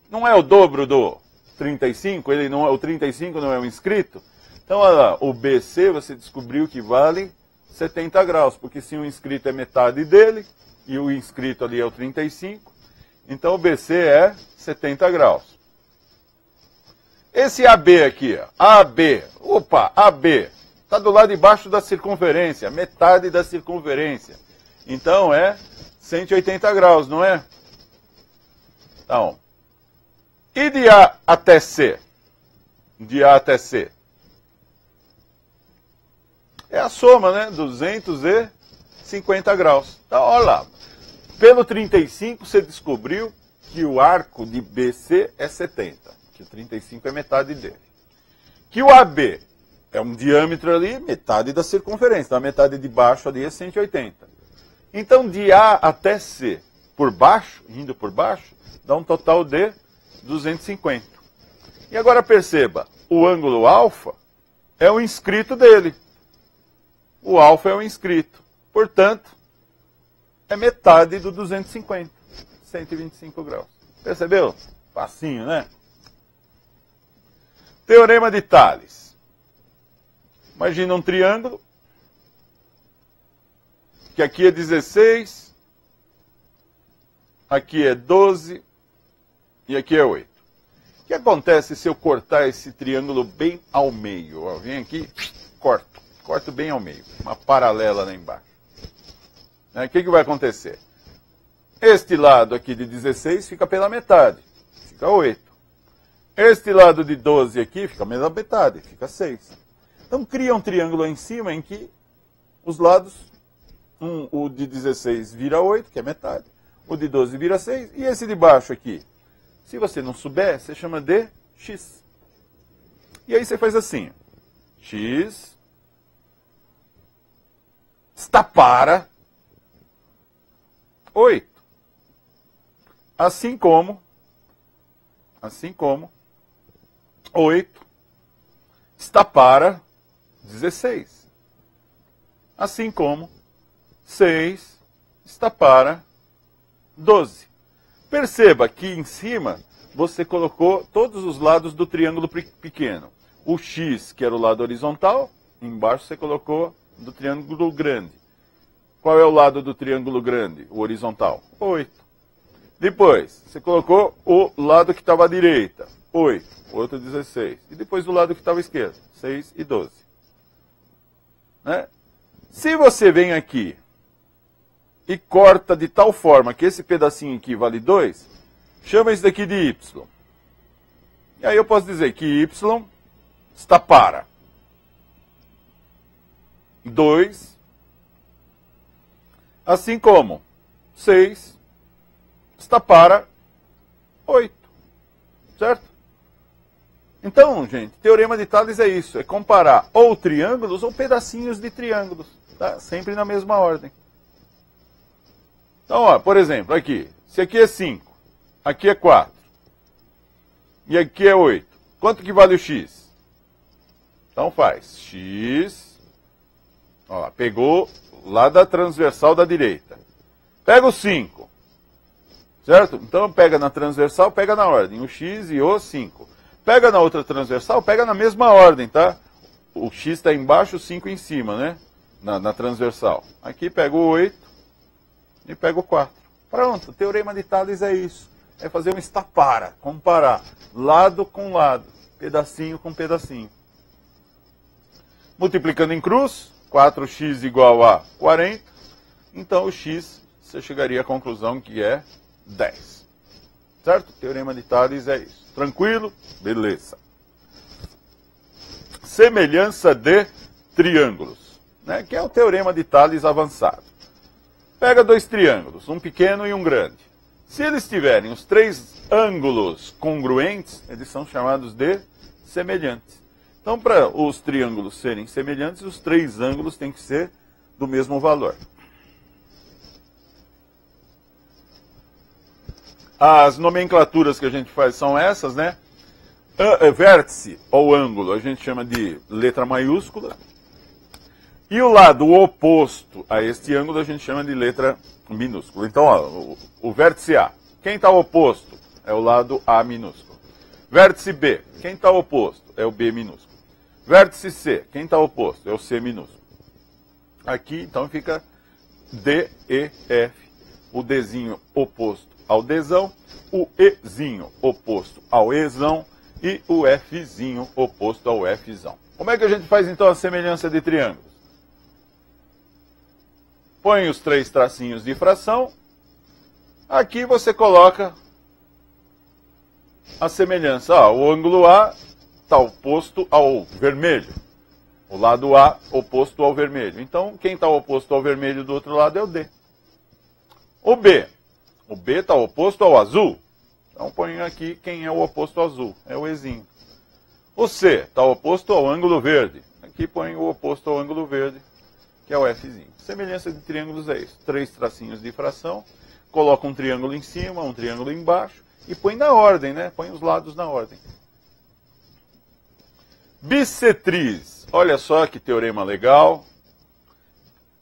Não é o dobro do 35? Ele não é, o 35 não é o inscrito? Então, olha lá, o BC você descobriu que vale 70 graus, porque se o inscrito é metade dele, e o inscrito ali é o 35, então o BC é 70 graus. Esse AB aqui, ó, AB, AB, está do lado de baixo da circunferência, metade da circunferência. Então é 180 graus, não é? Então, e de A até C? De A até C. É a soma, né? 250 graus. Então, olha lá. Pelo 35, você descobriu que o arco de BC é 70. Que o 35 é metade dele. Que o AB é um diâmetro ali, metade da circunferência. Então, a metade de baixo ali é 180. Então, de A até C, por baixo, indo por baixo, dá um total de 250. E agora perceba, o ângulo alfa é o inscrito dele. O alfa é o inscrito. Portanto, é metade do 250. 125 graus. Percebeu? Facinho, né? Teorema de Tales. Imagina um triângulo. Que aqui é 16. Aqui é 12. E aqui é 8. O que acontece se eu cortar esse triângulo bem ao meio? Ó, vem aqui, corto. Corto bem ao meio, uma paralela lá embaixo. O que vai acontecer? Este lado aqui de 16 fica pela metade, fica 8. Este lado de 12 aqui fica pela metade, fica 6. Então cria um triângulo aí em cima em que os lados, o de 16 vira 8, que é metade, o de 12 vira 6, e esse de baixo aqui, se você não souber, você chama de x. E aí você faz assim, x está para 8. Assim como 8 está para 16. Assim como 6 está para 12. Perceba que em cima você colocou todos os lados do triângulo pequeno. O x, que era o lado horizontal, embaixo você colocou do triângulo grande. Qual é o lado do triângulo grande? O horizontal. 8. Depois, você colocou o lado que estava à direita. 8. Outro 16. E depois do lado que estava à esquerda. 6 e 12. Né? Se você vem aqui e corta de tal forma que esse pedacinho aqui vale 2, chama isso daqui de y. E aí eu posso dizer que y está para 2, assim como 6 está para 8, certo? Então, gente, teorema de Tales é isso, é comparar ou triângulos ou pedacinhos de triângulos, tá? Sempre na mesma ordem. Então, ó, por exemplo, aqui, se aqui é 5, aqui é 4, e aqui é 8, quanto que vale o x? Então faz x... Ó, pegou lá da transversal da direita. Pega o 5. Certo? Então pega na transversal, pega na ordem. O x e o 5. Pega na outra transversal, pega na mesma ordem, tá? O x está embaixo, o 5 em cima, né? Na transversal. Aqui pega o 8 e pega o 4. Pronto, o teorema de Tales é isso. É fazer um estapara, comparar lado com lado. pedacinho com pedacinho. Multiplicando em cruz, 4x igual a 40, então o x, você chegaria à conclusão que é 10. Certo? O teorema de Tales é isso. Tranquilo? Beleza. Semelhança de triângulos, né? Que é o teorema de Tales avançado. Pega dois triângulos, um pequeno e um grande. Se eles tiverem os três ângulos congruentes, eles são chamados de semelhantes. Então, para os triângulos serem semelhantes, os três ângulos têm que ser do mesmo valor. As nomenclaturas que a gente faz são essas, né? Vértice ou ângulo a gente chama de letra maiúscula. E o lado oposto a este ângulo a gente chama de letra minúscula. Então, ó, o vértice A, quem está oposto? É o lado A minúsculo. Vértice B, quem está oposto? É o B minúsculo. Vértice C, quem está oposto? É o C minúsculo. Aqui, então, fica D, E, F. O Dzinho oposto ao Dzão, o Ezinho oposto ao Ezão e o Fzinho oposto ao Fzão. Como é que a gente faz, então, a semelhança de triângulos? Põe os três tracinhos de fração. Aqui você coloca a semelhança. O ângulo A está oposto ao vermelho. O lado A oposto ao vermelho. Então, quem está oposto ao vermelho do outro lado é o D. O B está oposto ao azul. Então, põe aqui quem é o oposto ao azul. É o Ezinho. O C está oposto ao ângulo verde. Aqui põe o oposto ao ângulo verde, que é o Fzinho. Semelhança de triângulos é isso. Três tracinhos de fração. Coloca um triângulo em cima, um triângulo embaixo. E põe na ordem, né? Põe os lados na ordem. Bissetriz. Olha só que teorema legal.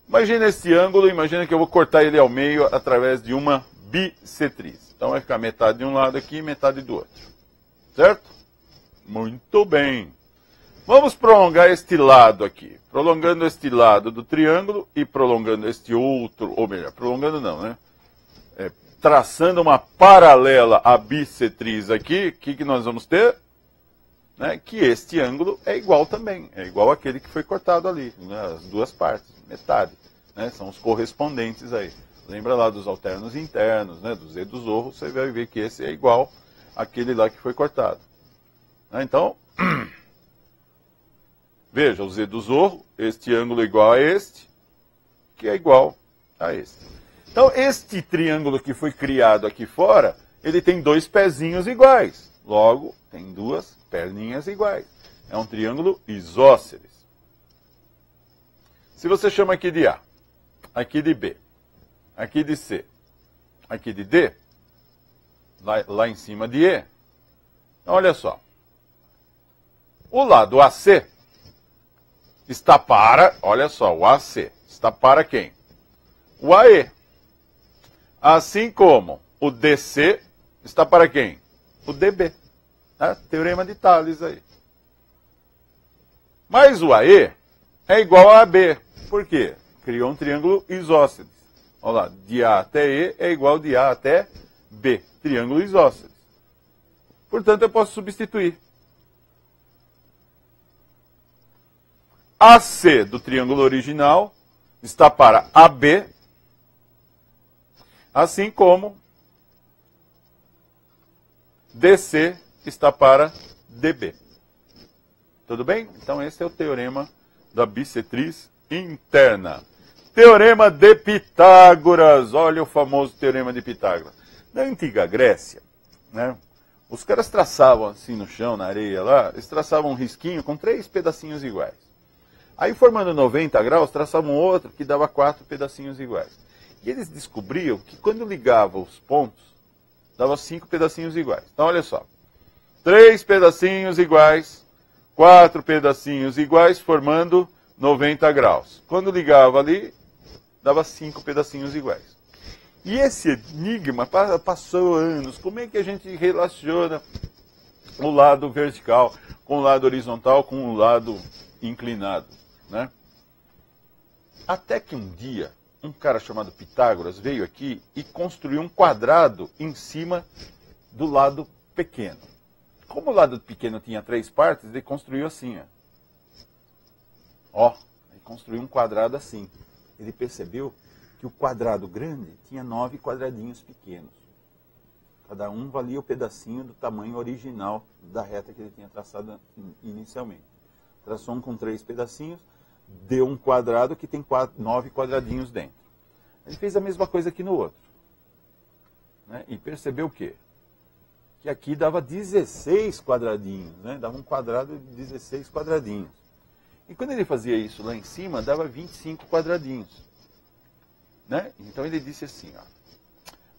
Imagina esse ângulo, imagina que eu vou cortar ele ao meio através de uma bissetriz. Então vai ficar metade de um lado aqui e metade do outro. Certo? Muito bem. Vamos prolongar este lado aqui. Prolongando este lado do triângulo e prolongando este outro, ou melhor, prolongando não, né? Traçando uma paralela à bissetriz aqui, o que nós vamos ter? Né? Que este ângulo é igual também, é igual àquele que foi cortado ali, né? As duas partes, metade, né? São os correspondentes aí. Lembra lá dos alternos internos, né? Do Z do Zorro, você vai ver que esse é igual àquele lá que foi cortado. Então, veja, o Z do Zorro, este ângulo é igual a este, que é igual a este. Então, este triângulo que foi criado aqui fora, ele tem dois pezinhos iguais. Logo, tem duas perninhas iguais. É um triângulo isósceles. Se você chama aqui de A, aqui de B, aqui de C, aqui de D, lá em cima de E, olha só. O lado AC está para, olha só, o AC está para quem? O AE. Assim como o DC está para quem? O DB. Né? Teorema de Tales aí. Mas o AE é igual a AB. Por quê? Criou um triângulo isósceles. Olha lá, de A até E é igual de A até B. Triângulo isósceles. Portanto, eu posso substituir. AC do triângulo original está para AB, assim como DC está para DB. Tudo bem? Então esse é o teorema da bissetriz interna. Teorema de Pitágoras. Olha o famoso teorema de Pitágoras. Na antiga Grécia, né, os caras traçavam assim no chão, na areia lá, eles traçavam um risquinho com 3 pedacinhos iguais. Aí, formando 90 graus, traçavam outro que dava 4 pedacinhos iguais. E eles descobriam que quando ligava os pontos, dava 5 pedacinhos iguais. Então, olha só. 3 pedacinhos iguais, 4 pedacinhos iguais, formando 90 graus. Quando ligava ali, dava 5 pedacinhos iguais. E esse enigma passou anos. Como é que a gente relaciona o lado vertical com o lado horizontal com o lado inclinado? Né? Até que um dia, um cara chamado Pitágoras veio aqui e construiu um quadrado em cima do lado pequeno. Como o lado pequeno tinha 3 partes, ele construiu assim, ó. Ele construiu um quadrado assim. Ele percebeu que o quadrado grande tinha 9 quadradinhos pequenos. Cada um valia o pedacinho do tamanho original da reta que ele tinha traçado inicialmente. Traçou um com 3 pedacinhos, deu um quadrado que tem 9 quadradinhos dentro. Ele fez a mesma coisa aqui no outro. Né? E percebeu o quê? Que aqui dava 16 quadradinhos, né? Dava um quadrado de 16 quadradinhos. E quando ele fazia isso lá em cima, dava 25 quadradinhos. Né? Então ele disse assim, ó,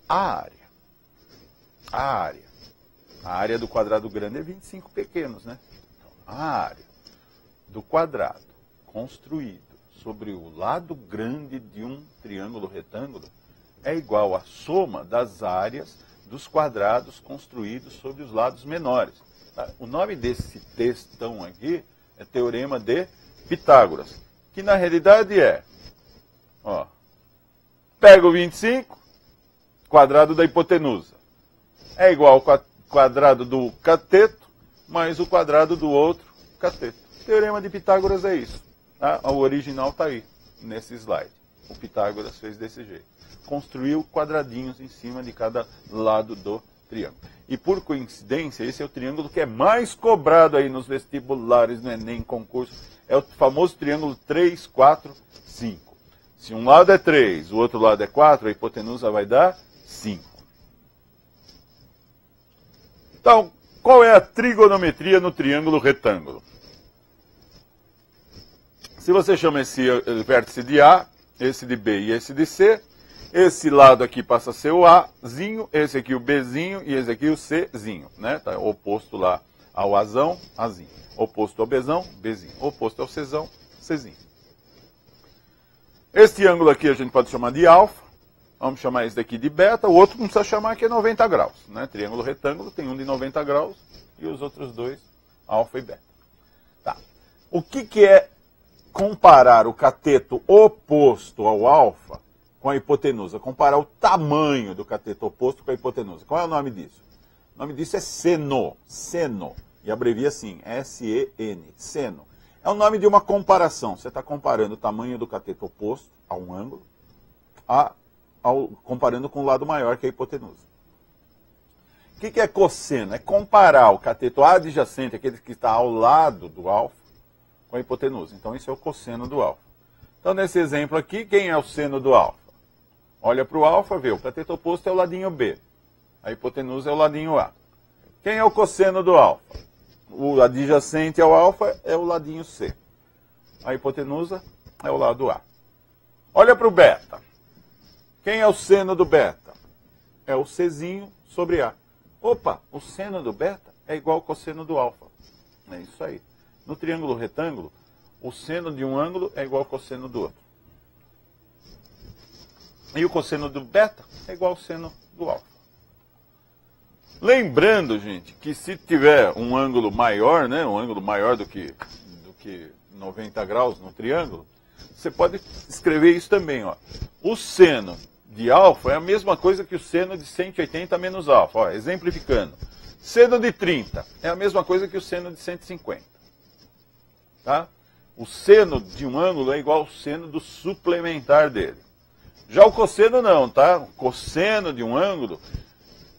a área do quadrado grande é 25 pequenos, né? Então, a área do quadrado construído sobre o lado grande de um triângulo retângulo é igual à soma das áreas dos quadrados construídos sobre os lados menores. Tá? O nome desse textão aqui é Teorema de Pitágoras, que na realidade é, ó, pega o 25, quadrado da hipotenusa, é igual ao quadrado do cateto, mais o quadrado do outro cateto. Teorema de Pitágoras é isso. Tá? O original está aí, nesse slide. O Pitágoras fez desse jeito. Construiu quadradinhos em cima de cada lado do triângulo. E por coincidência, esse é o triângulo que é mais cobrado aí nos vestibulares, no Enem, concurso. É o famoso triângulo 3, 4, 5. Se um lado é 3, o outro lado é 4, a hipotenusa vai dar 5. Então, qual é a trigonometria no triângulo retângulo? Se você chama esse vértice de A, esse de B e esse de C, esse lado aqui passa a ser o Azinho, esse aqui o Bzinho e esse aqui o Czinho, né? Tá oposto lá ao Azão, Azinho. Oposto ao Bzão, Bzinho. Oposto ao Czão, Czinho. Esse ângulo aqui a gente pode chamar de alfa. Vamos chamar esse daqui de beta. O outro não precisa chamar, que é 90 graus. Né? Triângulo retângulo tem um de 90 graus e os outros dois, alfa e beta. Tá. O que é comparar o cateto oposto ao alfa com a hipotenusa? Comparar o tamanho do cateto oposto com a hipotenusa. Qual é o nome disso? O nome disso é seno. Seno. E abrevia assim, S-E-N. Seno. É o nome de uma comparação. Você está comparando o tamanho do cateto oposto a um ângulo, comparando com o lado maior, que é a hipotenusa. O que é cosseno? É comparar o cateto adjacente, aquele que está ao lado do alfa, com a hipotenusa. Então, isso é o cosseno do alfa. Então, nesse exemplo aqui, quem é o seno do alfa? Olha para o alfa, vê, o cateto oposto é o ladinho B. A hipotenusa é o ladinho A. Quem é o cosseno do alfa? O adjacente ao alfa é o ladinho C. A hipotenusa é o lado A. Olha para o beta. Quem é o seno do beta? É o Czinho sobre A. Opa, o seno do beta é igual ao cosseno do alfa. É isso aí. No triângulo retângulo, o seno de um ângulo é igual ao cosseno do outro. E o cosseno do beta é igual ao seno do alfa. Lembrando, gente, que se tiver um ângulo maior, né, um ângulo maior do que 90 graus no triângulo, você pode escrever isso também. Ó. O seno de alfa é a mesma coisa que o seno de 180 menos alfa. Ó, exemplificando. Seno de 30 é a mesma coisa que o seno de 150. Tá? O seno de um ângulo é igual ao seno do suplementar dele. Já o cosseno não, tá? O cosseno de um ângulo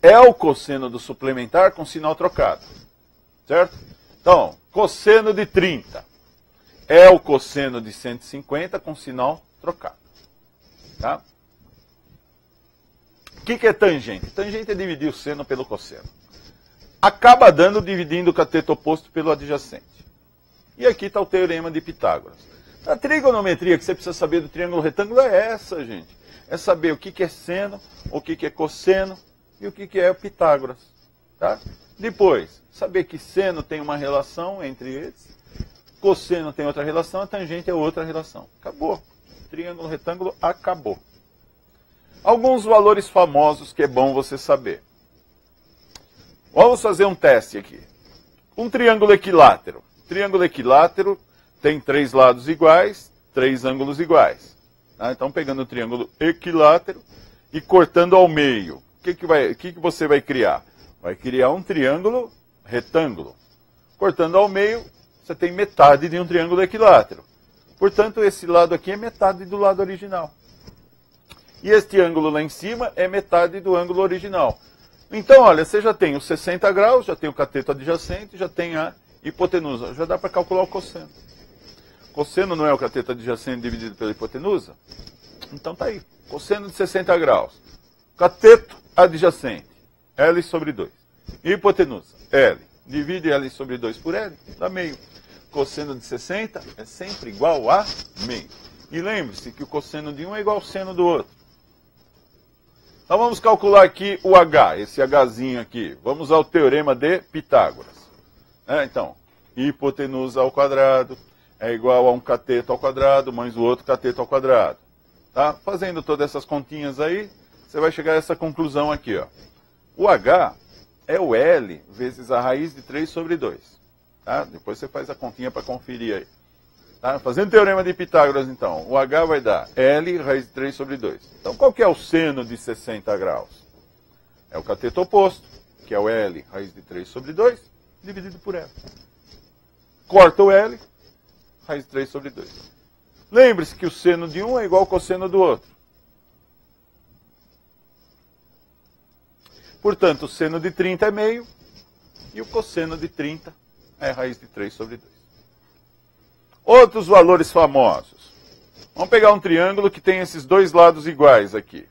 é o cosseno do suplementar com sinal trocado. Certo? Então, cosseno de 30 é o cosseno de 150 com sinal trocado. Tá? O que é tangente? Tangente é dividir o seno pelo cosseno. Acaba dando dividindo o cateto oposto pelo adjacente. E aqui está o teorema de Pitágoras. A trigonometria que você precisa saber do triângulo retângulo é essa, gente. É saber o que é seno, o que é cosseno e o que é o Pitágoras. Tá? Depois, saber que seno tem uma relação entre eles, cosseno tem outra relação, a tangente é outra relação. Acabou. Triângulo retângulo acabou. Alguns valores famosos que é bom você saber. Vamos fazer um teste aqui. Um triângulo equilátero. Triângulo equilátero tem 3 lados iguais, 3 ângulos iguais. Tá? Então, pegando o triângulo equilátero e cortando ao meio, o que você vai criar? Vai criar um triângulo retângulo. Cortando ao meio, você tem metade de um triângulo equilátero. Portanto, esse lado aqui é metade do lado original. E este ângulo lá em cima é metade do ângulo original. Então, olha, você já tem os 60 graus, já tem o cateto adjacente, já tem a hipotenusa. Já dá para calcular o cosseno. Cosseno não é o cateto adjacente dividido pela hipotenusa? Então tá aí. Cosseno de 60 graus. Cateto adjacente. L sobre 2. Hipotenusa. L. Divide L sobre 2 por L. Dá meio. Cosseno de 60 é sempre igual a meio. E lembre-se que o cosseno de um é igual ao seno do outro. Então vamos calcular aqui o H, esse Hzinho aqui. Vamos ao teorema de Pitágoras. Então, hipotenusa ao quadrado é igual a um cateto ao quadrado mais o outro cateto ao quadrado. Tá? Fazendo todas essas continhas aí, você vai chegar a essa conclusão aqui. Ó. O H é o L vezes a raiz de 3 sobre 2. Tá? Depois você faz a continha para conferir aí. Tá? Fazendo o teorema de Pitágoras, então, o H vai dar L raiz de 3 sobre 2. Então, qual que é o seno de 60 graus? É o cateto oposto, que é o L raiz de 3 sobre 2, dividido por L. Corta o L, raiz de 3 sobre 2. Lembre-se que o seno de um é igual ao cosseno do outro. Portanto, o seno de 30 é meio, e o cosseno de 30 é raiz de 3 sobre 2. Outros valores famosos. Vamos pegar um triângulo que tem esses dois lados iguais aqui.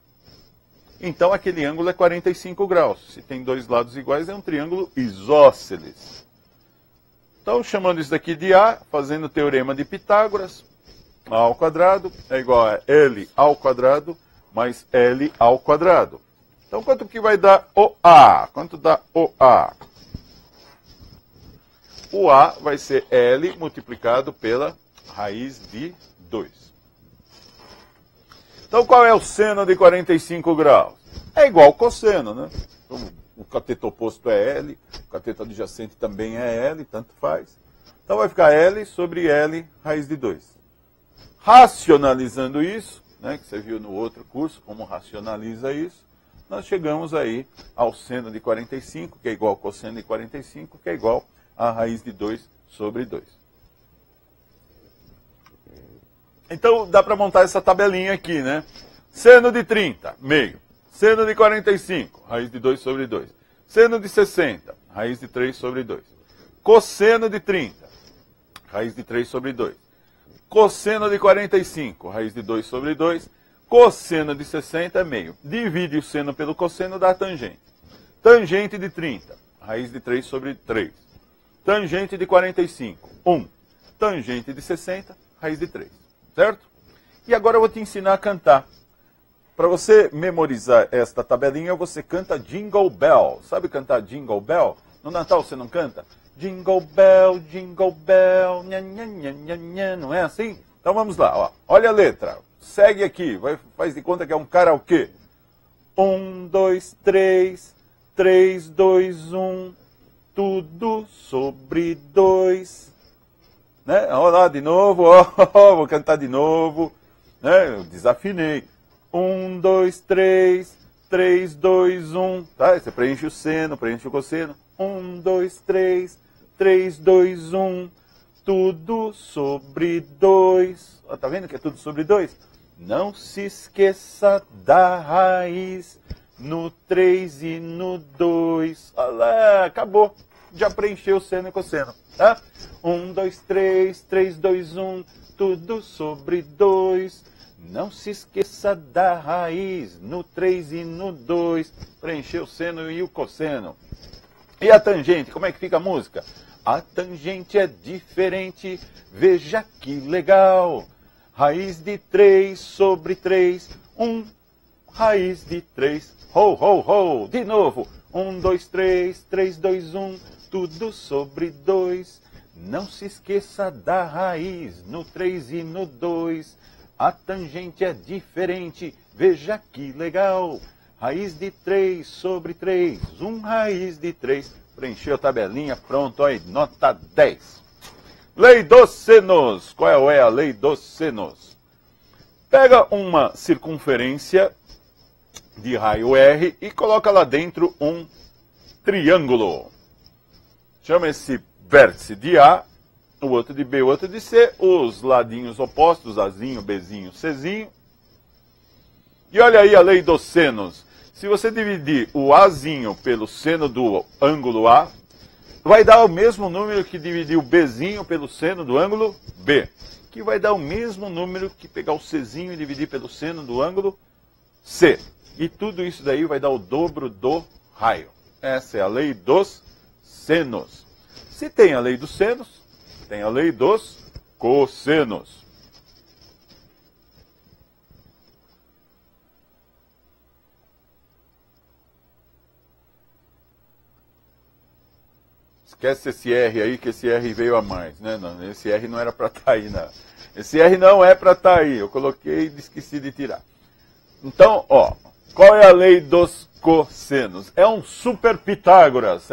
Então, aquele ângulo é 45 graus. Se tem dois lados iguais, é um triângulo isósceles. Então, chamando isso daqui de A, fazendo o teorema de Pitágoras, A ao quadrado é igual a L ao quadrado mais L ao quadrado. Então, quanto que vai dar o A? Quanto dá o A? O A vai ser L multiplicado pela raiz de 2. Então, qual é o seno de 45 graus? É igual ao cosseno, né? Então, o cateto oposto é L, o cateto adjacente também é L, tanto faz. Então, vai ficar L sobre L raiz de 2. Racionalizando isso, né, que você viu no outro curso, como racionaliza isso, nós chegamos aí ao seno de 45, que é igual ao cosseno de 45, que é igual a raiz de 2 sobre 2. Então, dá para montar essa tabelinha aqui, né? Seno de 30, meio. Seno de 45, raiz de 2 sobre 2. Seno de 60, raiz de 3 sobre 2. Cosseno de 30, raiz de 3 sobre 2. Cosseno de 45, raiz de 2 sobre 2. Cosseno de 60 é meio. Divide o seno pelo cosseno, dá a tangente. Tangente de 30, raiz de 3 sobre 3. Tangente de 45, 1. Tangente de 60, raiz de 3. Certo? E agora eu vou te ensinar a cantar. Para você memorizar esta tabelinha, você canta Jingle Bell. Sabe cantar Jingle Bell? No Natal você não canta? Jingle Bell, nha, nha, nha, nha, nha. Não é assim? Então vamos lá. Ó. Olha a letra. Segue aqui. Faz de conta que é um karaokê. 1, 2, 3. 3, 2, 1. Tudo sobre 2. Né? Olha lá de novo. Vou cantar de novo. Né? Eu desafinei. 1, 2, 3. 3, 2, 1. Tá? Você preenche o seno, preenche o cosseno. 1, 2, 3. 3, 2, 1. Tudo sobre 2. Tá vendo que é tudo sobre 2? Não se esqueça da raiz no 3 e no 2. Olha lá, acabou. Já preencheu o seno e cosseno. Tá? 1, 2, 3. 3, 2, 1. Tudo sobre 2. Não se esqueça da raiz no 3 e no 2. Preencheu o seno e o cosseno. E a tangente, como é que fica a música? A tangente é diferente, veja que legal. Raiz de 3 sobre 3, 1. Raiz de 3, ho, ho, ho. De novo, 1, 2, 3, 3, 2, 1. Tudo sobre 2. Não se esqueça da raiz no 3 e no 2. A tangente é diferente, veja que legal. Raiz de 3 sobre 3, 1 raiz de 3. Preencheu a tabelinha, pronto, aí, nota 10. Lei dos senos. Qual é a lei dos senos? Pega uma circunferência de raio R e coloca lá dentro um triângulo. chama esse vértice de A, o outro de B, o outro de C, os ladinhos opostos, Azinho, Bzinho, Czinho. E olha aí a lei dos senos. Se você dividir o Azinho pelo seno do ângulo A, vai dar o mesmo número que dividir o Bzinho pelo seno do ângulo B, que vai dar o mesmo número que pegar o Czinho e dividir pelo seno do ângulo C. E tudo isso daí vai dar o dobro do raio. Essa é a lei dos senos. Se tem a lei dos senos, tem a lei dos cossenos. Esquece esse R aí, que esse R veio a mais, né? Não, esse R não era para estar aí, não. Esse R não é para estar aí. Eu coloquei e esqueci de tirar. Então, ó, qual é a lei dos cossenos? É um super Pitágoras,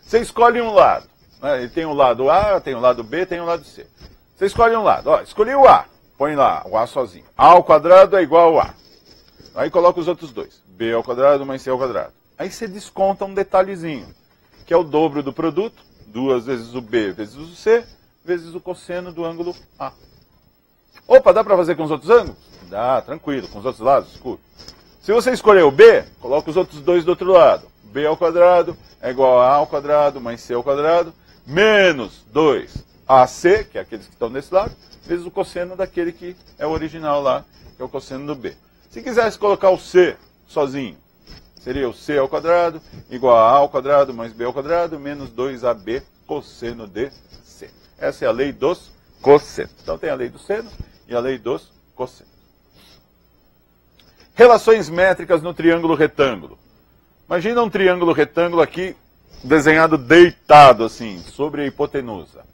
Você escolhe um lado, né? Ele tem o lado A, tem o lado B, tem o lado C. Você escolhe um lado, ó, escolhi o A, põe lá o A sozinho. A ao quadrado é igual a A. Aí coloca os outros dois, B ao quadrado mais C ao quadrado. Aí você desconta um detalhezinho, que é o dobro do produto, 2 vezes o B vezes o C, vezes o cosseno do ângulo A. Opa, dá para fazer com os outros ângulos? Dá, tranquilo, com os outros lados, escuro. Se você escolher o B, coloca os outros dois do outro lado. B ao quadrado é igual a A ao quadrado mais C ao quadrado, menos 2AC, que é aqueles que estão desse lado, vezes o cosseno daquele que é o original lá, que é o cosseno do B. Se quisesse colocar o C sozinho, seria o C ao quadrado igual a ao quadrado mais B ao quadrado, menos 2AB cosseno de C. Essa é a lei dos cossenos. Então tem a lei dos senos e a lei dos cossenos. Relações métricas no triângulo retângulo. Imagina um triângulo retângulo aqui, desenhado deitado assim, sobre a hipotenusa.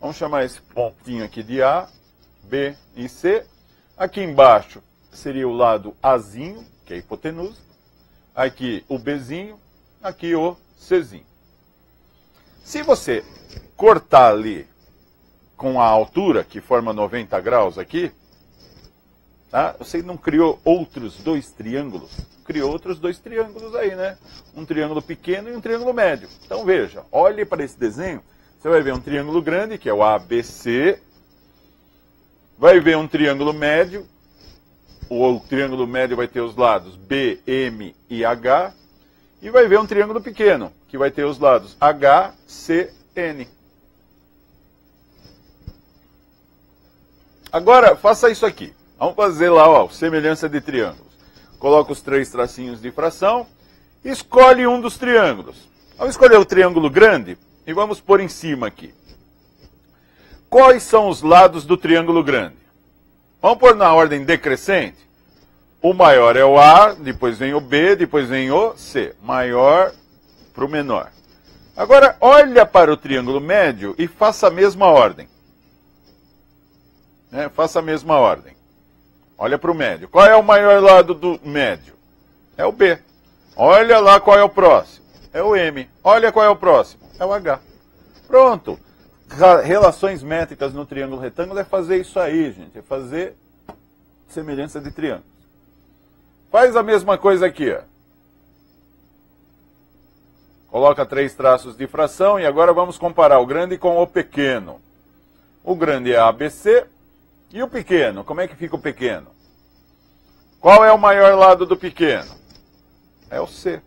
Vamos chamar esse pontinho aqui de A, B e C. Aqui embaixo seria o lado Azinho, que é a hipotenusa. Aqui o Bzinho, aqui o Czinho. Se você cortar ali com a altura, que forma 90 graus aqui, tá? Você não criou outros dois triângulos? Criou outros dois triângulos aí, né? Um triângulo pequeno e um triângulo médio. Então veja, olhe para esse desenho, você vai ver um triângulo grande, que é o ABC, vai ver um triângulo médio, o triângulo médio vai ter os lados B, M e H, e vai ver um triângulo pequeno, que vai ter os lados H, C, N. Agora, faça isso aqui. Vamos fazer lá, ó, semelhança de triângulos. Coloca os 3 tracinhos de fração, escolhe um dos triângulos. Vamos escolher o triângulo grande e vamos pôr em cima aqui. Quais são os lados do triângulo grande? Vamos pôr na ordem decrescente. O maior é o A, depois vem o B, depois vem o C. Maior para o menor. Agora, olha para o triângulo médio e faça a mesma ordem. Faça a mesma ordem. Olha para o médio. Qual é o maior lado do médio? É o B. Olha lá qual é o próximo. É o M. Olha qual é o próximo. É o H. Pronto. Relações métricas no triângulo retângulo é fazer isso aí, gente. É fazer semelhança de triângulos. Faz a mesma coisa aqui, ó. Coloca 3 traços de fração e agora vamos comparar o grande com o pequeno. O grande é ABC. E o pequeno? Como é que fica o pequeno? Qual é o maior lado do pequeno? É o C.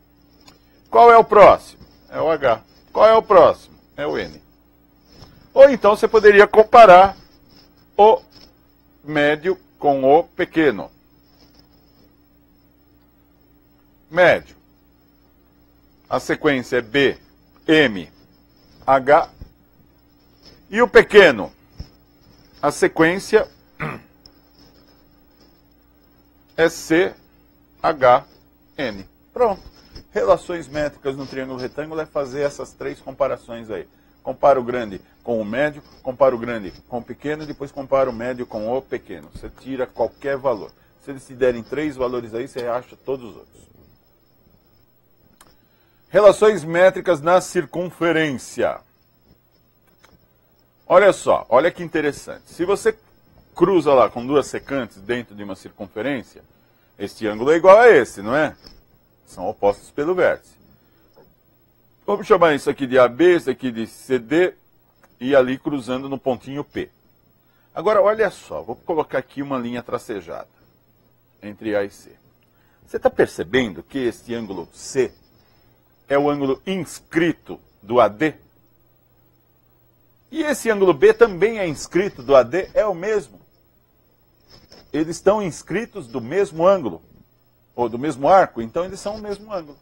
Qual é o próximo? É o H. Qual é o próximo? É o N. Ou então você poderia comparar o médio com o pequeno. Médio. A sequência é B, M, H. E o pequeno? A sequência é C, H, N. Pronto. Relações métricas no triângulo retângulo é fazer essas 3 comparações aí. Compara o grande com o médio, compara o grande com o pequeno e depois compara o médio com o pequeno. Você tira qualquer valor. Se eles te derem 3 valores aí, você acha todos os outros. Relações métricas na circunferência. Olha só, olha que interessante. Se você cruza lá com 2 secantes dentro de uma circunferência, este ângulo é igual a esse, não é? São opostos pelo vértice. Vamos chamar isso aqui de AB, isso aqui de CD, e ali cruzando no pontinho P. Agora, olha só, vou colocar aqui uma linha tracejada entre A e C. Você está percebendo que este ângulo C é o ângulo inscrito do AD? E esse ângulo B também é inscrito do AD? É o mesmo. Eles estão inscritos do mesmo ângulo, ou do mesmo arco, então eles são o mesmo ângulo.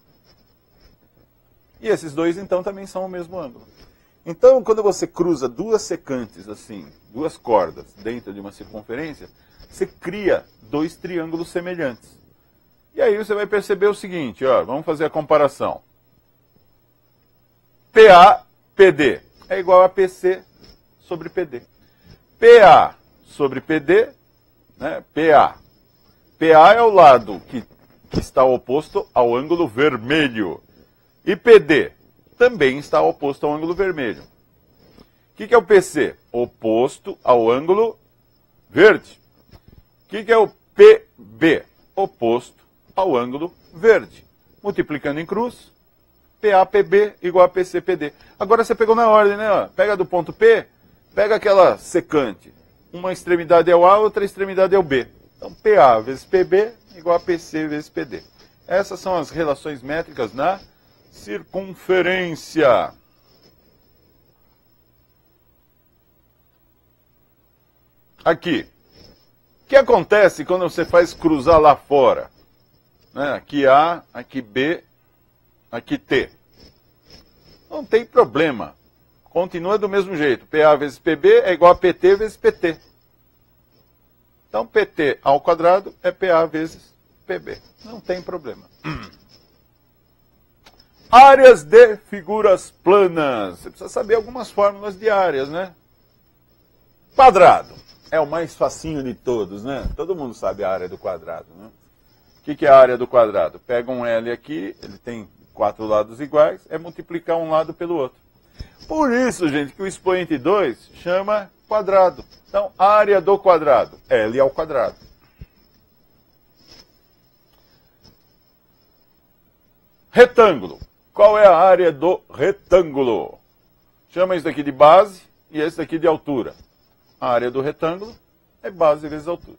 E esses dois, então, também são o mesmo ângulo. Então, quando você cruza duas secantes, assim, duas cordas dentro de uma circunferência, você cria dois triângulos semelhantes. E aí você vai perceber o seguinte, ó, vamos fazer a comparação. PA, PD é igual a PC sobre PD. PA sobre PD, né, PA. PA é o lado que está oposto ao ângulo vermelho. E PD também está oposto ao ângulo vermelho. O que é o PC? Oposto ao ângulo verde. O que é o PB? Oposto ao ângulo verde. Multiplicando em cruz, PAPB igual a PCPD. Agora você pegou na ordem, né? Pega do ponto P, pega aquela secante. Uma extremidade é o A, outra extremidade é o B. Então, PA vezes PB igual a PC vezes PD. Essas são as relações métricas na circunferência. Aqui. O que acontece quando você faz cruzar lá fora? Né? Aqui A, aqui B, aqui T. Não tem problema. Continua do mesmo jeito. PA vezes PB é igual a PT vezes PT. Então, PT ao quadrado é PA vezes PB. Não tem problema. Áreas de figuras planas. Você precisa saber algumas fórmulas de áreas, né? Quadrado. É o mais facinho de todos, né? Todo mundo sabe a área do quadrado, né? O que é a área do quadrado? Pega um L aqui, ele tem 4 lados iguais, é multiplicar um lado pelo outro. Por isso, gente, que o expoente 2 chama quadrado. Então, área do quadrado, L ao quadrado. Retângulo. Qual é a área do retângulo? Chama isso daqui de base e esse daqui de altura. A área do retângulo é base vezes altura.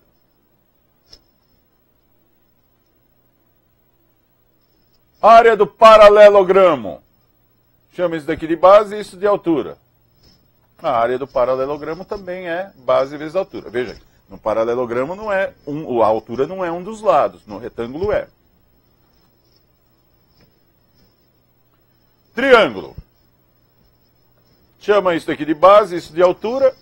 Área do paralelogramo. Chama isso daqui de base e isso de altura. A área do paralelogramo também é base vezes altura. Veja, no paralelogramo não é a altura não é um dos lados, no retângulo é. Triângulo. Chama isso aqui de base, isso de altura.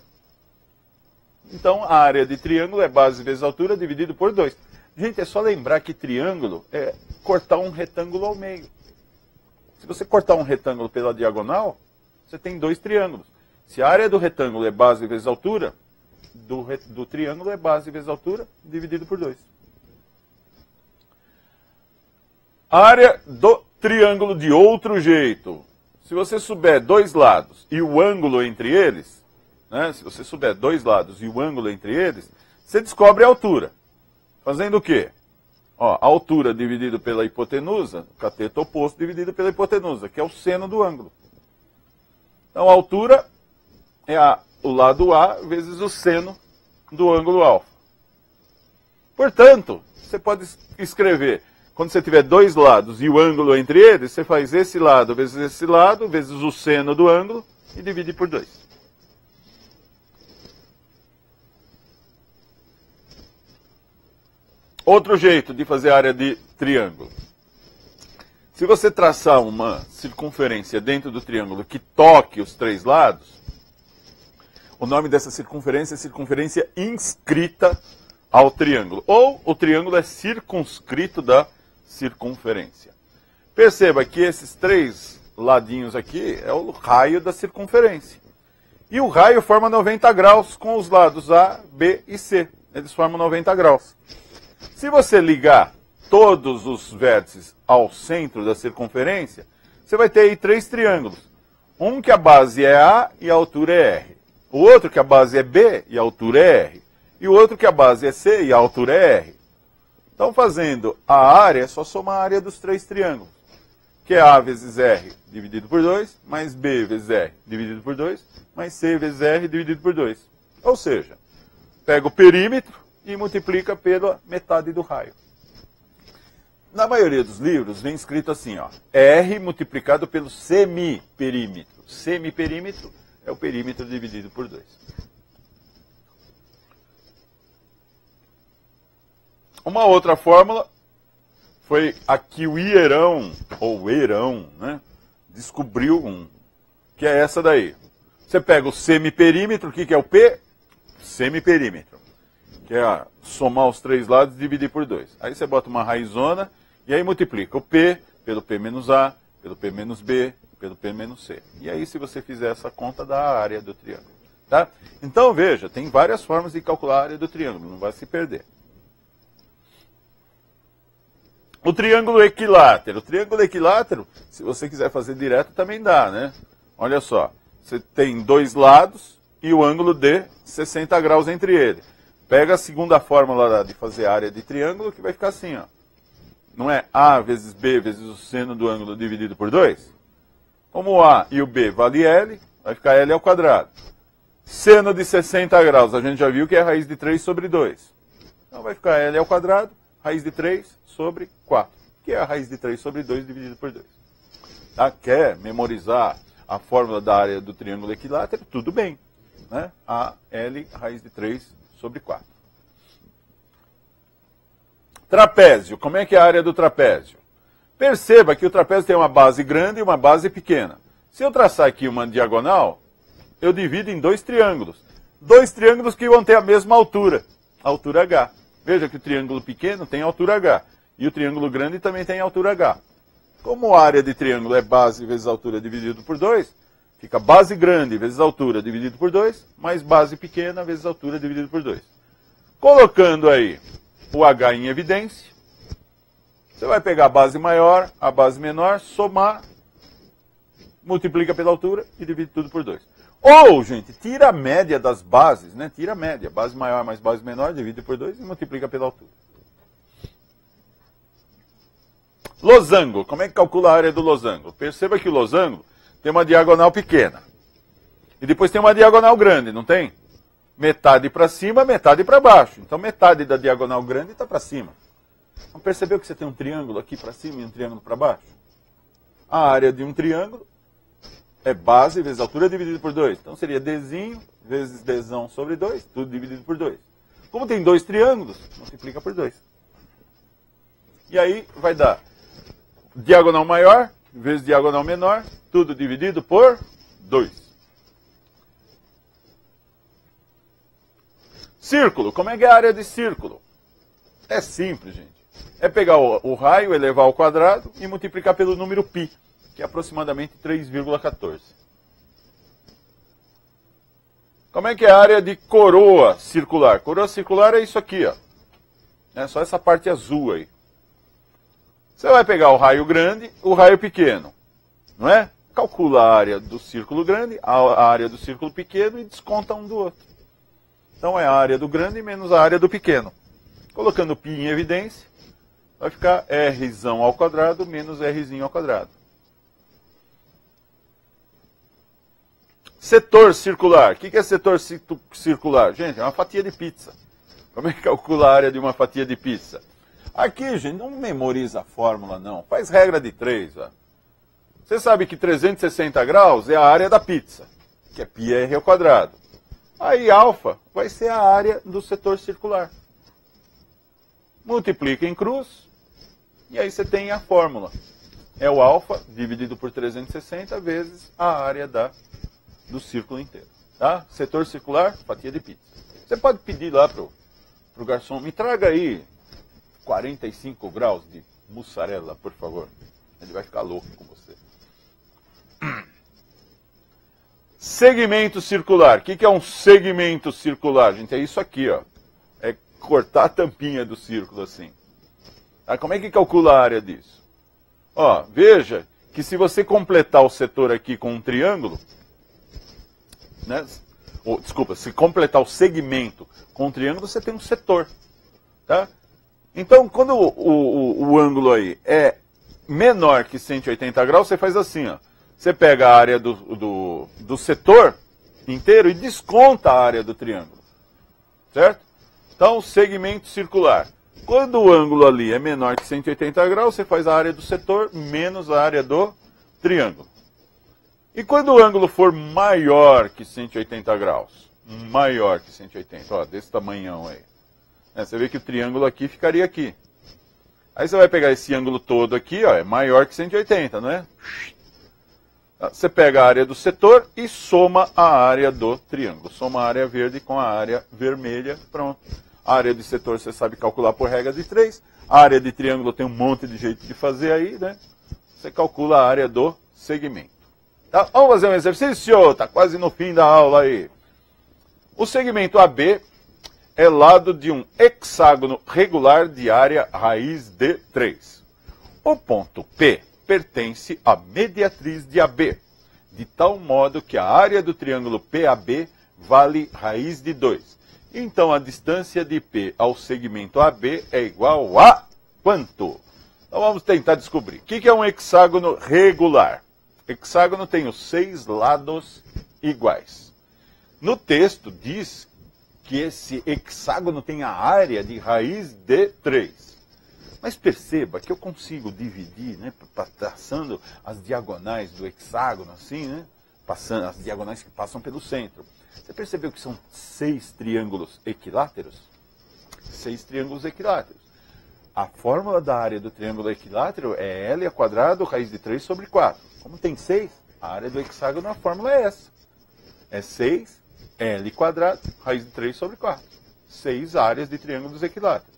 Então, a área de triângulo é base vezes altura dividido por 2. Gente, é só lembrar que triângulo é cortar um retângulo ao meio. Se você cortar um retângulo pela diagonal, você tem 2 triângulos. Se a área do retângulo é base vezes altura, do triângulo é base vezes altura dividido por 2. Área do triângulo de outro jeito. Se você souber 2 lados e o ângulo entre eles, né, se você souber 2 lados e o ângulo entre eles, você descobre a altura. Fazendo o quê? Ó, a altura dividido pela hipotenusa, o cateto oposto dividido pela hipotenusa, que é o seno do ângulo. Então, a altura é o lado A vezes o seno do ângulo alfa. Portanto, você pode escrever, quando você tiver 2 lados e o ângulo entre eles, você faz esse lado vezes o seno do ângulo e divide por 2. Outro jeito de fazer área de triângulo. Se você traçar uma circunferência dentro do triângulo que toque os 3 lados, o nome dessa circunferência é circunferência inscrita ao triângulo. Ou o triângulo é circunscrito da circunferência. Perceba que esses 3 ladinhos aqui é o raio da circunferência. E o raio forma 90 graus com os lados A, B e C. Eles formam 90 graus. Se você ligar todos os vértices ao centro da circunferência, você vai ter aí 3 triângulos. Um que a base é A e a altura é R. O outro que a base é B e a altura é R. E o outro que a base é C e a altura é R. Então, fazendo a área, é só somar a área dos 3 triângulos. que é A vezes R dividido por 2, mais B vezes R dividido por 2, mais C vezes R dividido por 2. Ou seja, pega o perímetro e multiplica pela metade do raio. Na maioria dos livros vem escrito assim, ó, R multiplicado pelo semiperímetro. Semiperímetro é o perímetro dividido por 2. Uma outra fórmula foi a que o Hierão, ou Herão, né, descobriu, que é essa daí. Você pega o semiperímetro, o que é o P? Semiperímetro, que é somar os três lados e dividir por 2. Aí você bota uma raizona e aí multiplica o P pelo P menos A, pelo P menos B, pelo P menos C. E aí, se você fizer essa conta, dá a área do triângulo. Tá? Então, veja, tem várias formas de calcular a área do triângulo, não vai se perder. O triângulo equilátero. O triângulo equilátero, se você quiser fazer direto, também dá, né? Olha só, você tem dois lados e o ângulo de 60 graus entre eles. Pega a segunda fórmula de fazer área de triângulo, que vai ficar assim, ó. Não é A vezes B vezes o seno do ângulo dividido por 2? Como o A e o B vale L, vai ficar L ao quadrado. Seno de 60 graus, a gente já viu que é raiz de 3 sobre 2. Então vai ficar L ao quadrado, raiz de 3 sobre 4, que é a raiz de 3 sobre 2 dividido por 2. Tá? Quer memorizar a fórmula da área do triângulo equilátero? Tudo bem. Né? A, L, raiz de 3 sobre 4. Trapézio. Como é que é a área do trapézio? Perceba que o trapézio tem uma base grande e uma base pequena. Se eu traçar aqui uma diagonal, eu divido em dois triângulos. Dois triângulos que vão ter a mesma altura, a altura H. Veja que o triângulo pequeno tem altura H. E o triângulo grande também tem altura H. Como a área de triângulo é base vezes altura dividido por 2, fica base grande vezes altura dividido por 2, mais base pequena vezes altura dividido por 2. Colocando aí o H em evidência, você vai pegar a base maior, a base menor, somar, multiplica pela altura e divide tudo por 2. Ou, gente, tira a média das bases, né? Tira a média, base maior mais base menor, divide por 2 e multiplica pela altura. Losango. Como é que calcula a área do losango? Perceba que o losango tem uma diagonal pequena. E depois tem uma diagonal grande, não tem? Metade para cima, metade para baixo. Então metade da diagonal grande está para cima. Não percebeu que você tem um triângulo aqui para cima e um triângulo para baixo? A área de um triângulo é base vezes altura dividido por 2. Então seria Dzinho vezes Dzão sobre 2, tudo dividido por 2. Como tem dois triângulos, multiplica por 2. E aí vai dar diagonal maior vezes diagonal menor, tudo dividido por 2. Círculo. Como é que é a área de círculo? É simples, gente. É pegar o raio, elevar ao quadrado e multiplicar pelo número π, que é aproximadamente 3,14. Como é que é a área de coroa circular? Coroa circular é isso aqui, ó. É só essa parte azul aí. Você vai pegar o raio grande, o raio pequeno, não é? Calcula a área do círculo grande, a área do círculo pequeno e desconta um do outro. Então é a área do grande menos a área do pequeno. Colocando π em evidência, vai ficar Rzão ao quadrado menos Rzinho ao quadrado. Setor circular. O que é setor circular? Gente, é uma fatia de pizza. Como é que calcula a área de uma fatia de pizza? Aqui, gente, não memoriza a fórmula, não. Faz regra de 3. Ó. Você sabe que 360 graus é a área da pizza, que é πr ao quadrado. Aí, alfa vai ser a área do setor circular. Multiplica em cruz, e aí você tem a fórmula. É o alfa dividido por 360 vezes a área do círculo inteiro. Tá? Setor circular, fatia de pizza. Você pode pedir lá pro garçom, me traga aí 45 graus de mussarela, por favor. Ele vai ficar louco com você. Segmento circular. O que é um segmento circular, gente? É isso aqui, ó. É cortar a tampinha do círculo assim. Tá? Como é que calcula a área disso? Ó, veja que se você completar o setor aqui com um triângulo, né? Desculpa, se completar o segmento com um triângulo, você tem um setor. Tá? Então, quando o ângulo aí é menor que 180 graus, você faz assim, ó. Você pega a área do setor inteiro e desconta a área do triângulo. Certo? Então, segmento circular. Quando o ângulo ali é menor que 180 graus, você faz a área do setor menos a área do triângulo. E quando o ângulo for maior que 180 graus, maior que 180, ó, desse tamanhão aí, você vê que o triângulo aqui ficaria aqui. Aí você vai pegar esse ângulo todo aqui, ó, é maior que 180, não é? Você pega a área do setor e soma a área do triângulo. Soma a área verde com a área vermelha, pronto. A área de setor você sabe calcular por regra de 3. A área de triângulo tem um monte de jeito de fazer aí, né? Você calcula a área do segmento. Tá? Vamos fazer um exercício, tá quase no fim da aula aí. O segmento AB é lado de um hexágono regular de área raiz de 3. O ponto P pertence à mediatriz de AB, de tal modo que a área do triângulo PAB vale raiz de 2. Então, a distância de P ao segmento AB é igual a quanto? Então, vamos tentar descobrir. O que é um hexágono regular? Hexágono tem os 6 lados iguais. No texto diz que esse hexágono tem a área de raiz de 3. Mas perceba que eu consigo dividir, né, traçando as diagonais do hexágono, assim, né, passando as diagonais que passam pelo centro. Você percebeu que são 6 triângulos equiláteros? 6 triângulos equiláteros. A fórmula da área do triângulo equilátero é L ao quadrado raiz de 3 sobre 4. Como tem 6, a área do hexágono, a fórmula é essa. É 6 L quadrado raiz de 3 sobre 4. 6 áreas de triângulos equiláteros.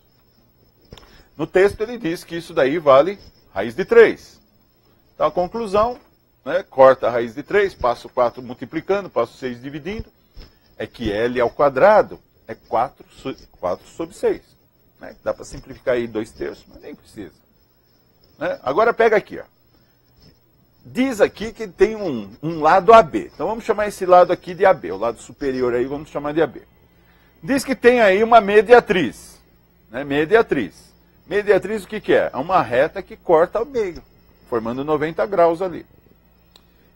No texto ele diz que isso daí vale raiz de 3. Então a conclusão, né, corta a raiz de 3, passo 4 multiplicando, passo 6 dividindo, é que L ao quadrado é 4 sobre 6. Né? Dá para simplificar aí 2/3, mas nem precisa. Né? Agora pega aqui, ó. Diz aqui que tem um lado AB. Então vamos chamar esse lado aqui de AB. O lado superior aí vamos chamar de AB. Diz que tem aí uma mediatriz. Né? Mediatriz. Mediatriz o que é? É uma reta que corta ao meio, formando 90 graus ali.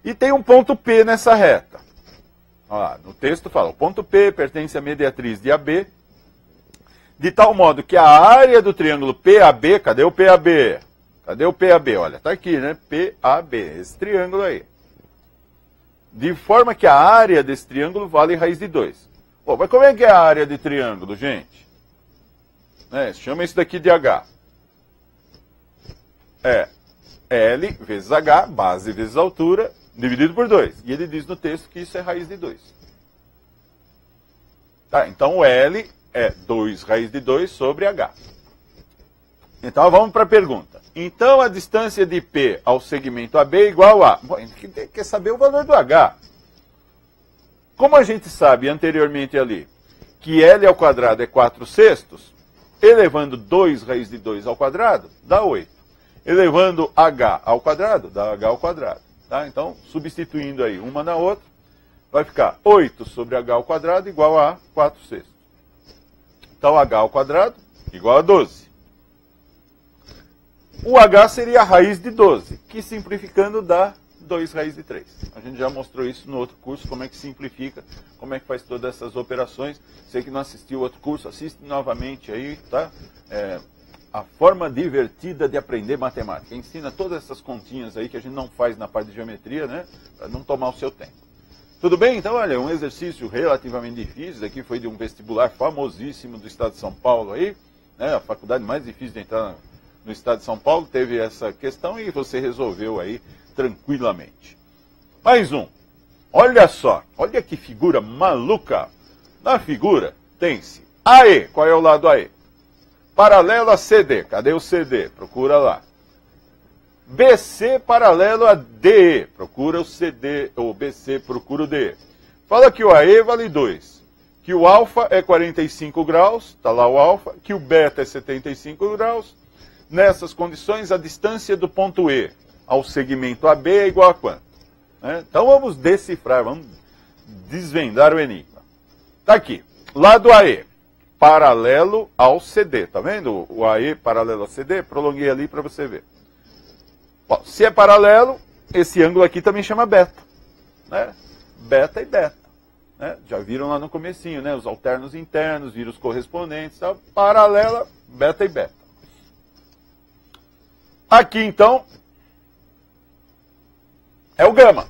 E tem um ponto P nessa reta. Ó, no texto fala, o ponto P pertence à mediatriz de AB, de tal modo que a área do triângulo PAB, cadê o PAB? Cadê o PAB? Olha, tá aqui, né? PAB, esse triângulo aí. De forma que a área desse triângulo vale raiz de 2. Bom, mas como é que é a área de triângulo, gente? Chama isso daqui de H. É L vezes H, base vezes altura, dividido por 2. E ele diz no texto que isso é raiz de 2. Tá, então o L é 2 raiz de 2 sobre H. Então vamos para a pergunta. Então a distância de P ao segmento AB é igual a... Bom, a gente quer saber o valor do H. Como a gente sabe anteriormente ali que L ao quadrado é 4/6, elevando 2 raiz de 2 ao quadrado, dá 8. Elevando H ao quadrado, dá H ao quadrado. Tá? Então, substituindo aí uma na outra, vai ficar 8 sobre H ao quadrado igual a 4/6. Então, H ao quadrado igual a 12. O H seria a raiz de 12, que simplificando dá 2 raiz de 3. A gente já mostrou isso no outro curso, como é que simplifica, como é que faz todas essas operações. Você que não assistiu o outro curso, assiste novamente aí, tá? A forma divertida de aprender matemática. Ensina todas essas continhas aí que a gente não faz na parte de geometria, né? Para não tomar o seu tempo. Tudo bem? Então, olha, um exercício relativamente difícil, aqui foi de um vestibular famosíssimo do estado de São Paulo aí, né? A faculdade mais difícil de entrar no estado de São Paulo, teve essa questão e você resolveu aí tranquilamente. Mais um. Olha só, olha que figura maluca. Na figura tem-se AE, qual é o lado AE? Paralelo a CD, cadê o CD? Procura lá. BC paralelo a DE, procura o CD, ou BC procura o DE. Fala que o AE vale 2, que o alfa é 45 graus, está lá o alfa, que o beta é 75 graus. Nessas condições, a distância do ponto E ao segmento AB é igual a quanto? Então vamos decifrar, vamos desvendar o enigma. Está aqui, lado AE, paralelo ao CD, tá vendo? O AE paralelo ao CD, prolonguei ali para você ver. Bom, se é paralelo, esse ângulo aqui também chama beta, né? Beta e beta, né? Já viram lá no comecinho, né? Os alternos internos, viram os correspondentes, tá? Paralela, beta e beta. Aqui, então, é o gama.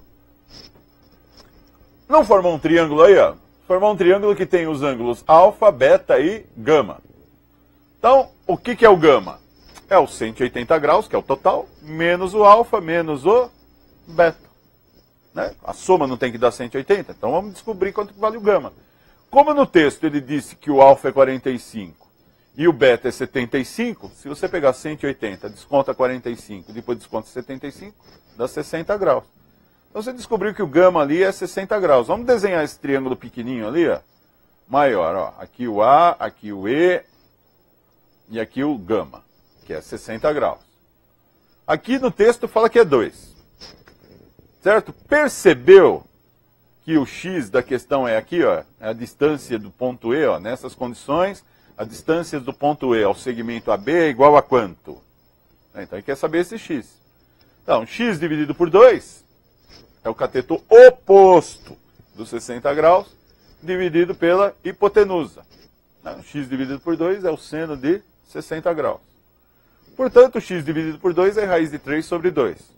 Não formou um triângulo aí, ó? Formou um triângulo que tem os ângulos alfa, beta e gama. Então, o que é o gama? É o 180 graus, que é o total, menos o alfa, menos o beta. Né? A soma não tem que dar 180, então vamos descobrir quanto vale o gama. Como no texto ele disse que o alfa é 45 e o beta é 75, se você pegar 180, desconta 45, depois desconta 75, dá 60 graus. Então você descobriu que o gama ali é 60 graus. Vamos desenhar esse triângulo pequenininho ali, ó, maior. Ó. Aqui o A, aqui o E e aqui o gama, que é 60 graus. Aqui no texto fala que é 2. Certo? Percebeu que o x da questão é aqui, ó, é a distância do ponto E, ó, nessas condições, a distância do ponto E ao segmento AB é igual a quanto? Então, ele quer saber esse x. Então, x dividido por 2 é o cateto oposto dos 60 graus, dividido pela hipotenusa. Então, x dividido por 2 é o seno de 60 graus. Portanto, x dividido por 2 é raiz de 3 sobre 2.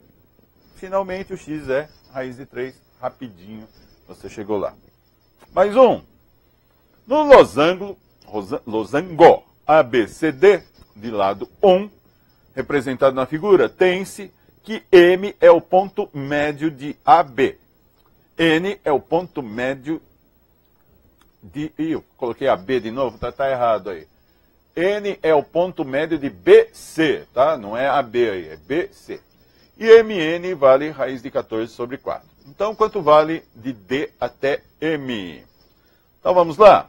Finalmente, o x é raiz de 3. Rapidinho, você chegou lá. Mais um. No losango ABCD, de lado 1, representado na figura, tem-se que M é o ponto médio de AB. N é o ponto médio de... Ih, eu coloquei AB de novo, tá errado aí. N é o ponto médio de BC, tá? Não é AB aí, é BC. E MN vale raiz de 14 sobre 4. Então, quanto vale de D até M? Então, vamos lá.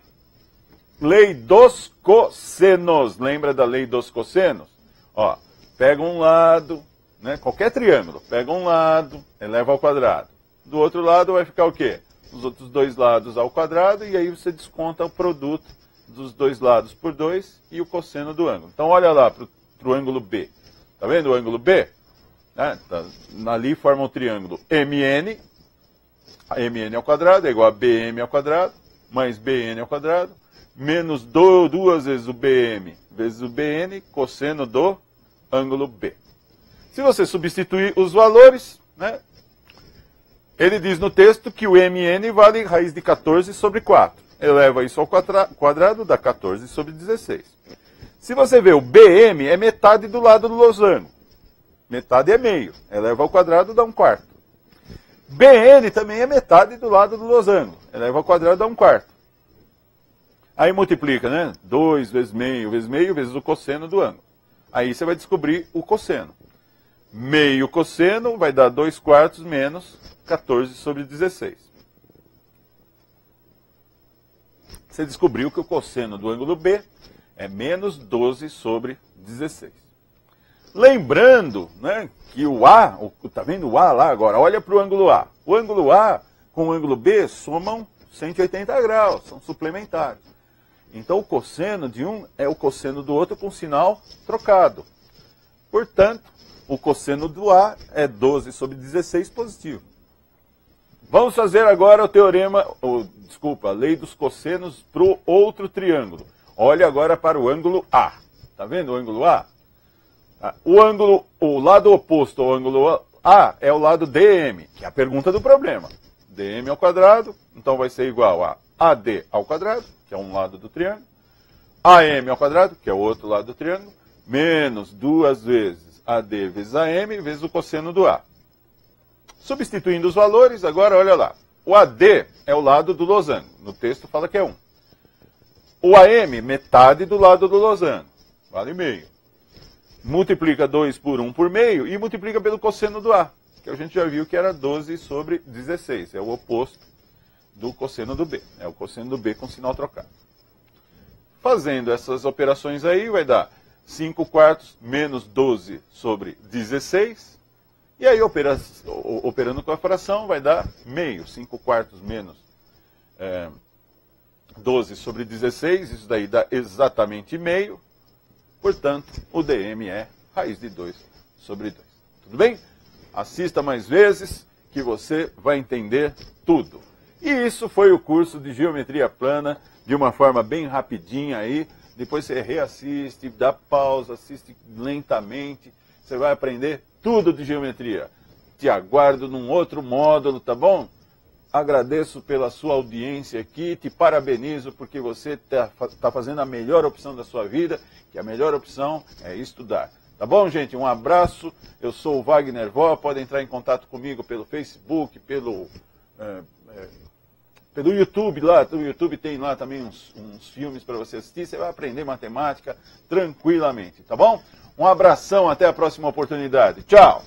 Lei dos cossenos. Lembra da lei dos cossenos? Ó, pega um lado, né? Qualquer triângulo. Pega um lado, eleva ao quadrado. Do outro lado vai ficar o quê? Os outros dois lados ao quadrado, e aí você desconta o produto dos dois lados por 2 e o cosseno do ângulo. Então, olha lá para o ângulo B. Tá vendo o ângulo B? Tá, ali forma um triângulo MN. A MN ao quadrado é igual a BM ao quadrado, mais BN ao quadrado, menos duas vezes o BM vezes o BN, cosseno do ângulo B. Se você substituir os valores, né, ele diz no texto que o MN vale raiz de 14 sobre 4. Eleva isso ao quadrado, dá 14 sobre 16. Se você vê o BM, é metade do lado do losango. Metade é meio. Eleva ao quadrado, dá 1/4. BN também é metade do lado do losango. Eleva ao quadrado, dá 1/4. Aí multiplica, né? 2 vezes meio vezes o cosseno do ângulo. Aí você vai descobrir o cosseno. Meio cosseno vai dar 2/4 menos 14 sobre 16. Você descobriu que o cosseno do ângulo B é menos 12 sobre 16. Lembrando, né, que o A, tá vendo o A lá agora? Olha para o ângulo A. O ângulo A com o ângulo B somam 180 graus, são suplementares. Então o cosseno de um é o cosseno do outro com sinal trocado. Portanto, o cosseno do A é 12 sobre 16 positivo. Vamos fazer agora o teorema, a lei dos cossenos para o outro triângulo. Olhe agora para o ângulo A. Está vendo o ângulo A? O lado oposto ao ângulo A é o lado DM, que é a pergunta do problema. DM ao quadrado, então vai ser igual a AD ao quadrado, que é um lado do triângulo, AM ao quadrado, que é o outro lado do triângulo, menos 2 vezes AD vezes AM vezes o cosseno do A. Substituindo os valores, agora olha lá. O AD é o lado do losango. No texto fala que é 1. O AM, metade do lado do losango. Vale meio. Multiplica 2 por 1 por meio e multiplica pelo cosseno do A, que a gente já viu que era 12 sobre 16. É o oposto do cosseno do B. É o cosseno do B com sinal trocado. Fazendo essas operações aí, vai dar 5/4 menos 12 sobre 16. E aí, operando com a fração, vai dar meio. 5/4 menos 12 sobre 16. Isso daí dá exatamente meio. Portanto, o DM é raiz de 2 sobre 2. Tudo bem? Assista mais vezes que você vai entender tudo. E isso foi o curso de geometria plana, de uma forma bem rapidinha aí. Depois você reassiste, dá pausa, assiste lentamente. Você vai aprender tudo de geometria. Te aguardo num outro módulo, tá bom? Agradeço pela sua audiência aqui, te parabenizo porque você está fazendo a melhor opção da sua vida, que a melhor opção é estudar. Tá bom, gente? Um abraço. Eu sou o Wagner Vó. Pode entrar em contato comigo pelo Facebook, pelo YouTube lá. No YouTube tem lá também uns filmes para você assistir. Você vai aprender matemática tranquilamente, tá bom? Um abração, até a próxima oportunidade. Tchau!